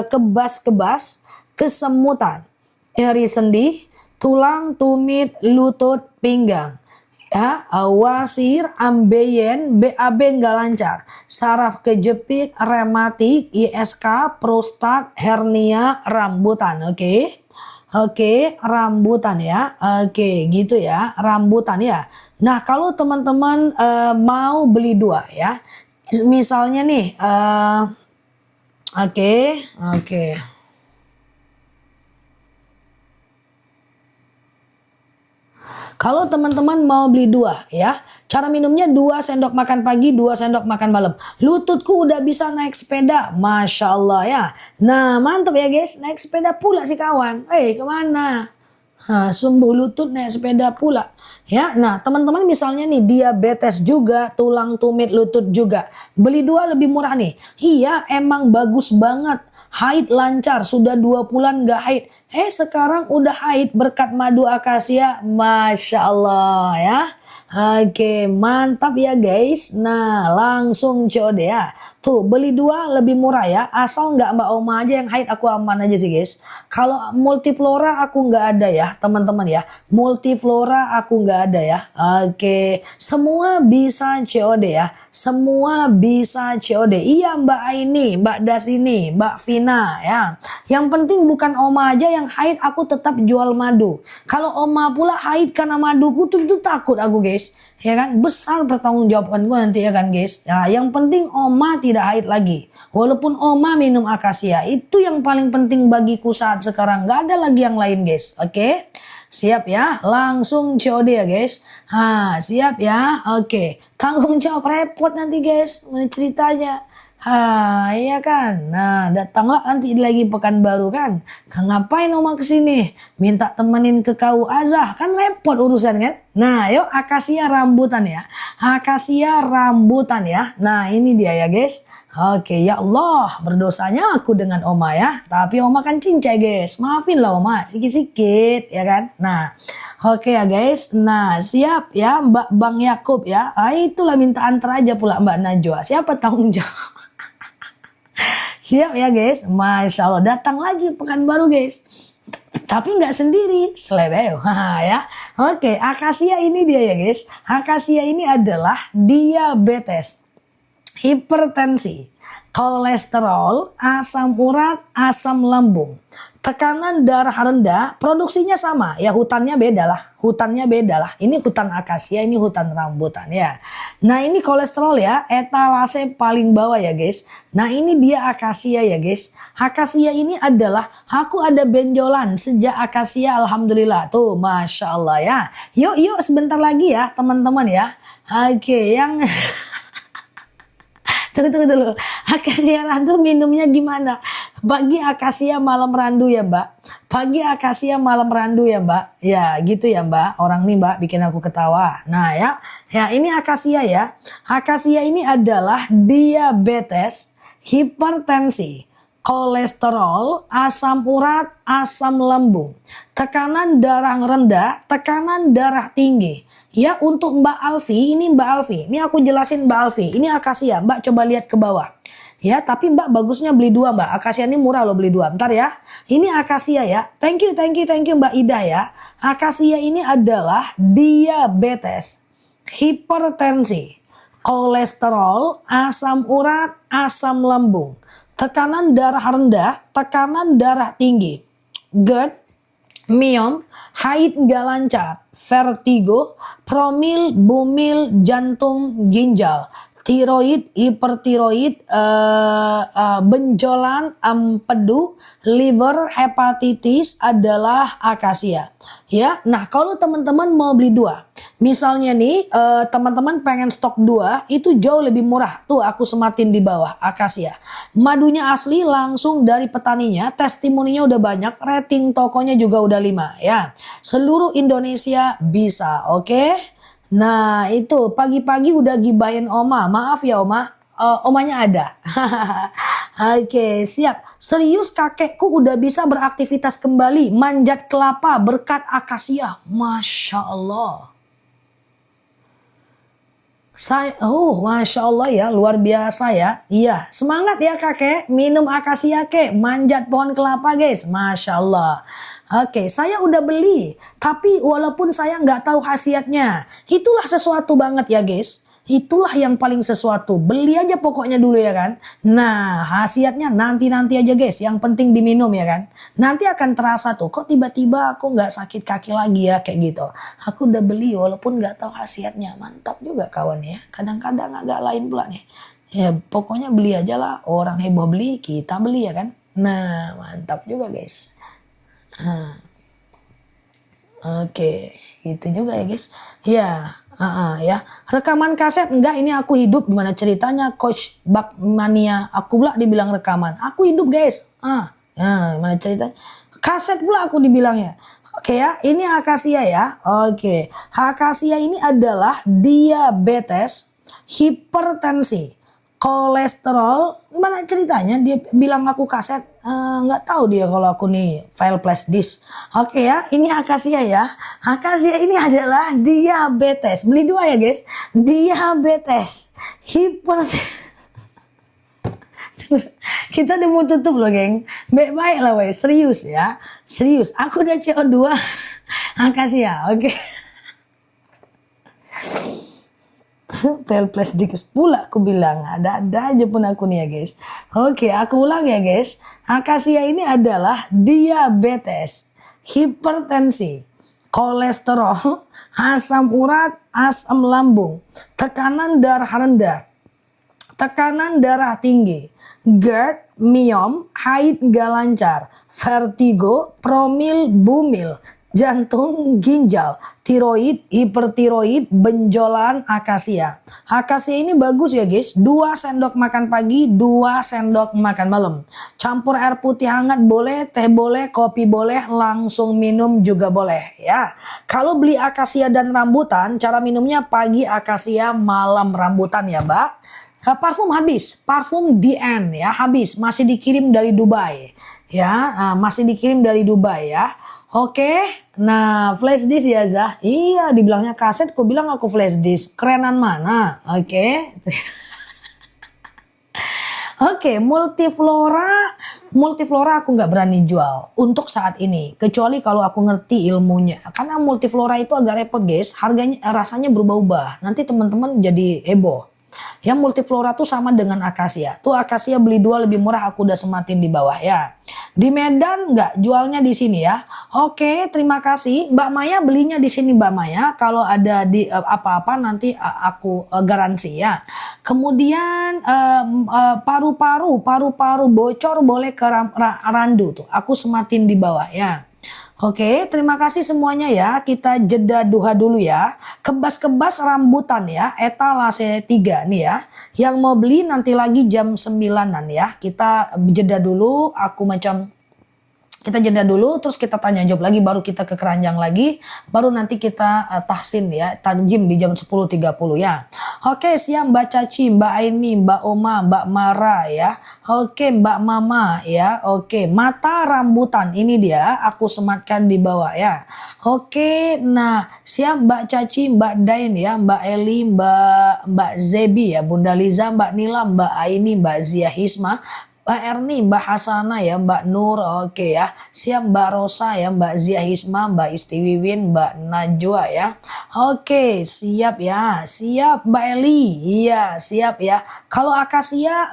kebas-kebas, kesemutan, nyeri sendi, tulang, tumit, lutut, pinggang. Ya, wasir, ambeien, BAB nggak lancar, saraf kejepit, rematik, ISK, prostat, hernia, rambutan. Oke, rambutan ya. Oke, gitu ya, rambutan ya. Nah, kalau teman-teman mau beli 2 ya. Misalnya nih, oke. Kalau teman-teman mau beli 2 ya, cara minumnya 2 sendok makan pagi, 2 sendok makan malam. Lututku udah bisa naik sepeda, Masya Allah ya. Nah mantap ya guys, naik sepeda pula si kawan. Kemana? Sembuh lutut naik sepeda pula. Ya, nah teman-teman misalnya nih diabetes juga, tulang tumit lutut juga. Beli 2 lebih murah nih. Iya emang bagus banget. Haid lancar, sudah 2 bulan gak haid. Sekarang udah haid berkat madu akasia. Masya Allah ya. Oke, mantap ya guys. Nah, langsung COD ya. Tuh, beli 2 lebih murah ya. Asal nggak Mbak Oma aja yang haid, aku aman aja sih guys. Kalau multiflora aku nggak ada ya, teman-teman ya. Multiflora aku nggak ada ya. Oke, semua bisa COD ya. Semua bisa COD. Iya Mbak Aini, Mbak Dasini, Mbak Vina ya. Yang penting bukan Oma aja yang haid, aku tetap jual madu. Kalau Oma pula haid karena maduku tuh takut aku guys. Ya kan, besar pertanggungjawaban gue nanti ya kan guys. Nah, yang penting Oma tidak haid lagi. Walaupun Oma minum akasia, itu yang paling penting bagiku saat sekarang. Gak ada lagi yang lain guys. Oke, siap ya, langsung COD ya guys. Siap ya. Oke, tanggung jawab repot nanti guys, ini ceritanya. Iya kan. Nah, datanglah nanti lagi Pekanbaru kan. Ngapain Oma kesini? Minta temenin ke KU Azah, kan repot urusan kan. Nah, yuk akasia rambutan ya. Akasia rambutan ya. Nah, ini dia ya guys. Oke, ya Allah, berdosanya aku dengan Oma ya. Tapi Oma kan cincai guys. Maafin lah Oma, sikit-sikit ya kan. Nah, oke ya guys. Nah, siap ya Mbak Bang Yakub ya. Itulah minta antar aja pula Mbak Najwa. Siapa tanggung jawab? Siap ya guys, Masya Allah, datang lagi Pekanbaru guys. Tapi nggak sendiri, selebeo. Ya. Oke, akasia ini dia ya guys. Akasia ini adalah diabetes, hipertensi, kolesterol, asam urat, asam lambung, tekanan darah rendah. Produksinya sama ya, hutannya beda lah. Ini hutan akasia, ini hutan rambutan ya. Nah ini kolesterol ya, etalase paling bawah ya guys. Nah ini dia akasia ya guys. Akasia ini adalah, aku ada benjolan sejak akasia, alhamdulillah. Tuh Masya Allah ya. Yuk sebentar lagi ya teman-teman ya. Oke, yang Tunggu dulu. Akasia randu minumnya gimana? Pagi akasia, malam randu ya Mbak. Pagi akasia, malam randu ya Mbak. Ya gitu ya Mbak. Orang nih Mbak bikin aku ketawa. Nah ya ini akasia ya. Akasia ini adalah diabetes, hipertensi, kolesterol, asam urat, asam lambung, tekanan darah rendah, tekanan darah tinggi. Ya untuk Mbak Alfi, ini aku jelasin Mbak Alfi. Ini akasia, Mbak coba lihat ke bawah. Ya, tapi Mbak bagusnya beli 2 Mbak. Akasia ini murah loh, beli 2. Bentar ya. Ini akasia ya. Thank you Mbak Ida ya. Akasia ini adalah diabetes, hipertensi, kolesterol, asam urat, asam lambung, tekanan darah rendah, tekanan darah tinggi, GERD, miom, haid nggak lancar, vertigo, promil, bumil, jantung, ginjal, tiroid, hipertiroid, benjolan, empedu, liver, hepatitis adalah akasia. Ya, nah kalau teman-teman mau beli 2, misalnya nih teman-teman pengen stok 2, itu jauh lebih murah. Tuh aku sematin di bawah, akasia. Madunya asli langsung dari petaninya, testimoninya udah banyak, rating tokonya juga udah 5 ya. Seluruh Indonesia bisa, oke? Nah itu pagi-pagi udah gibahin Oma, maaf ya Oma. Omanya ada. Oke, siap. Serius kakekku udah bisa beraktivitas kembali, manjat kelapa berkat akasia. Masya Allah. Masya Allah ya, luar biasa ya. Iya, semangat ya kakek, minum akasia kek, manjat pohon kelapa guys. Masya Allah. Oke, saya udah beli, tapi walaupun saya nggak tahu khasiatnya, itulah sesuatu banget ya guys. Itulah yang paling sesuatu. Beli aja pokoknya dulu ya kan. Nah khasiatnya nanti aja guys. Yang penting diminum ya kan. Nanti akan terasa tuh. Kok tiba-tiba aku gak sakit kaki lagi ya kayak gitu. Aku udah beli walaupun gak tahu khasiatnya. Mantap juga kawan ya. Kadang-kadang agak lain pula nih. Ya pokoknya beli aja lah. Orang heboh beli, kita beli ya kan. Nah mantap juga guys. Oke, gitu juga ya guys. Ya. Ya, rekaman kaset enggak, ini aku hidup. Gimana ceritanya Coach Bakmania? Aku pula dibilang rekaman. Aku hidup guys. Gimana ceritanya? Kaset pula aku dibilangnya. Oke ya, ini akasia ya. Oke, akasia ini adalah diabetes, hipertensi, kolesterol. Gimana ceritanya? Dia bilang aku kaset. Nggak tahu dia kalau aku nih file flash disk. Oke ya, ini akasia ya. Akasia ini adalah diabetes. Beli 2 ya guys. Diabetes, hipertensi. Kita udah mau tutup loh geng. Baik lah weh, serius ya. Serius, aku udah CO2 akasia, oke. File flash disk pula aku bilang. Ada aja pun aku nih ya guys. Oke, aku ulang ya guys. Akasia ini adalah diabetes, hipertensi, kolesterol, asam urat, asam lambung, tekanan darah rendah, tekanan darah tinggi, GERD, miom, haid gak lancar, vertigo, promil, bumil, jantung, ginjal, tiroid, hipertiroid, benjolan, akasia. Akasia ini bagus ya guys. 2 sendok makan pagi, 2 sendok makan malam. Campur air putih hangat boleh, teh boleh, kopi boleh, langsung minum juga boleh ya. Kalau beli akasia dan rambutan, cara minumnya pagi akasia, malam rambutan ya Mbak. Parfum habis, parfum DN ya habis, masih dikirim dari Dubai ya, masih dikirim dari Dubai ya. Oke, nah flash disk ya Zah. Iya, dibilangnya kaset, kok bilang aku flash disk. Kerenan mana? Oke. Oke, multiflora aku nggak berani jual untuk saat ini, kecuali kalau aku ngerti ilmunya. Karena multiflora itu agak repot guys, harganya rasanya berubah-ubah. Nanti teman-teman jadi heboh. Yang multiflora tuh sama dengan akasia. Tuh akasia beli 2 lebih murah, aku udah sematin di bawah ya. Di Medan nggak, jualnya di sini ya. Oke, terima kasih. Mbak Maya belinya di sini Mbak Maya. Kalau ada di apa-apa nanti aku garansi ya. Kemudian paru-paru bocor boleh ke randu tuh. Aku sematin di bawah ya. Oke, terima kasih semuanya ya. Kita jeda duha dulu ya. Kebas-kebas rambutan ya. Etalase 3 nih ya. Yang mau beli nanti lagi jam 9-an ya. Kita jeda dulu. Kita jeda dulu, terus kita tanya jawab lagi, baru kita ke keranjang lagi, baru nanti kita tahsin ya, tanjim di jam 10.30 ya. Oke, siang Mbak Caci, Mbak Aini, Mbak Oma, Mbak Mara ya. Oke, Mbak Mama ya. Oke, mata rambutan ini dia, aku sematkan di bawah ya. Oke, nah siang Mbak Caci, Mbak Dain ya, Mbak Eli, Mbak Zebi ya, Bunda Liza, Mbak Nila, Mbak Aini, Mbak Zia Hisma, Mbak Erni, Mbak Hasana ya, Mbak Nur, oke ya. Siap Mbak Rosa ya, Mbak Zia Hisma, Mbak Istiwiwin, Mbak Najwa ya. Oke, siap ya. Siap Mbak Eli, iya siap ya. Kalau akasia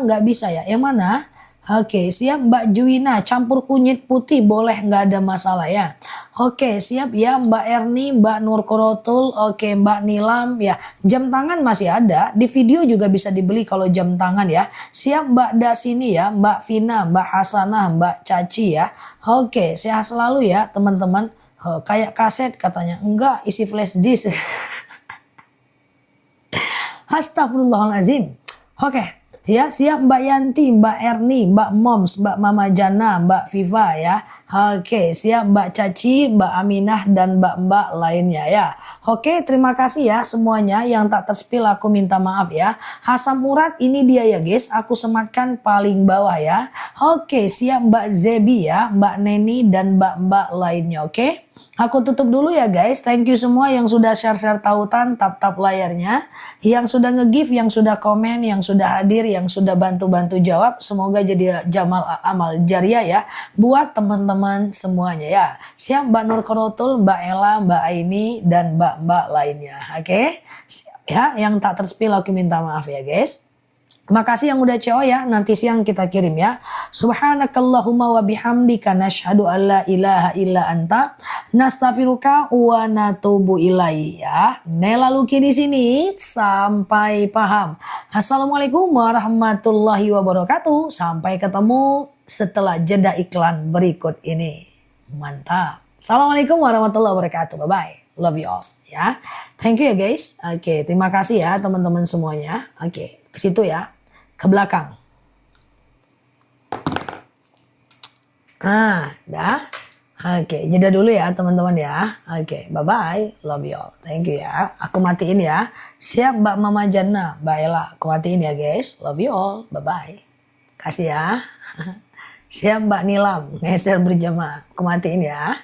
nggak bisa ya. Yang mana? Oke, siap Mbak Juwina, campur kunyit putih boleh, nggak ada masalah ya. Oke, siap ya Mbak Erni, Mbak Nur Korotul, oke Mbak Nilam ya. Jam tangan masih ada, di video juga bisa dibeli kalau jam tangan ya. Siap Mbak Dasini ya, Mbak Vina, Mbak Hasanah, Mbak Caci ya. Oke, sehat selalu ya teman-teman. Kayak kaset katanya, enggak isi flash disk. Astagfirullahaladzim. Oke. Ya, siap Mbak Yanti, Mbak Erni, Mbak Moms, Mbak Mama Jana, Mbak Viva ya. Oke, siap Mbak Caci, Mbak Aminah, dan Mbak-mbak lainnya ya. Oke, terima kasih ya semuanya. Yang tak terspil aku minta maaf ya. Asam urat ini dia ya guys, aku sematkan paling bawah ya. Oke, siap Mbak Zebi ya, Mbak Neni, dan Mbak-mbak lainnya. Oke. Aku tutup dulu ya guys. Thank you semua yang sudah share-share tautan, tap-tap layarnya. Yang sudah nge-give, yang sudah komen, yang sudah hadir, yang sudah bantu-bantu jawab. Semoga jadi amal jariah ya. Buat teman-teman semuanya ya. Siap Mbak Nur Korotul, Mbak Ella, Mbak Aini, dan Mbak-mbak lainnya. Oke. Siap ya. Yang tak terspil aku minta maaf ya guys. Makasih yang udah CO ya, nanti siang kita kirim ya. Subhanakallahumma wa bihamdika nasyhadu an la ilaha illa anta nastaghfiruka wa natubu ilaihi ya. Nela Luki di sini, sampai paham. Assalamualaikum warahmatullahi wabarakatuh. Sampai ketemu setelah jeda iklan berikut ini. Mantap. Assalamualaikum warahmatullahi wabarakatuh. Bye bye. Love you all ya. Thank you ya guys. Oke, terima kasih ya teman-teman semuanya. Oke, ke situ ya. Ke belakang. Dah. Oke, jeda dulu ya teman-teman ya. Oke, bye-bye. Love you all. Thank you ya. Aku matiin ya. Siap Mbak Mama Jana, Mbak Ella. Aku matiin ya guys. Love you all. Bye-bye. Kasih ya. Siap Mbak Nilam. Ngeser berjamaah. Aku matiin ya.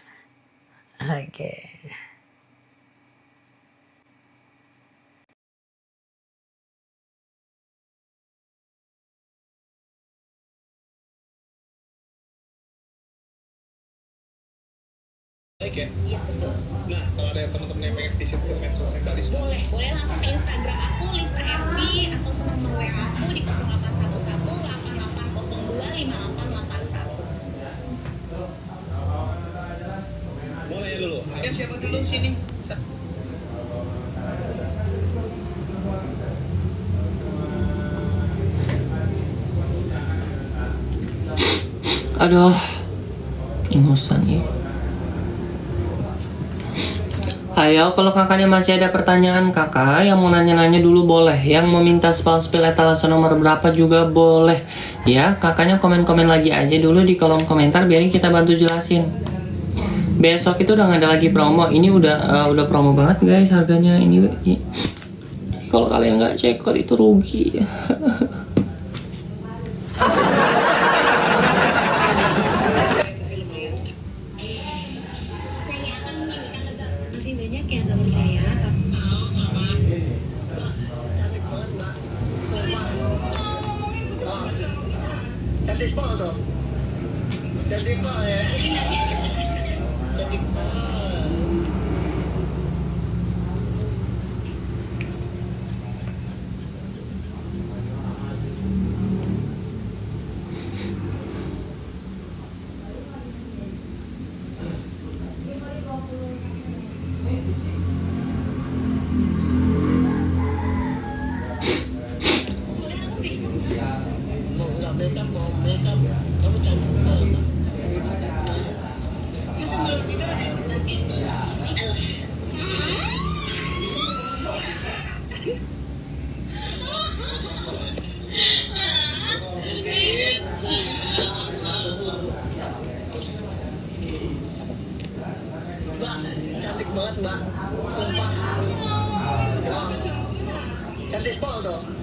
Oke. Baik ya? Iya betul. Nah, kalau ada teman-teman yang pengen visit ke medsos yang Kak Lista, boleh langsung ke Instagram aku, Lista Happy, atau nomor WA aku di 0811 8802 5881. boleh ya dulu. Ya siapa dulu sini? Aduh, ingusan ya. Ayo, kalau kakaknya masih ada pertanyaan kakak yang mau nanya-nanya dulu boleh. Yang mau minta spell etalase nomor berapa juga boleh. Ya, kakaknya komen-komen lagi aja dulu di kolom komentar biar kita bantu jelasin. Besok itu udah gak ada lagi promo. Ini udah promo banget guys harganya. Ini kalau kalian nggak cekot itu rugi. Masih banyak yang gak percaya, tapi Cerita ya. Cantik banget. Mau nggak makeup, mau makeup, kamu cantik banget. Masa belum tidur udah dipakai? Mbak, cantik banget mbak, sumpah. Wow. Cantik pol tuh.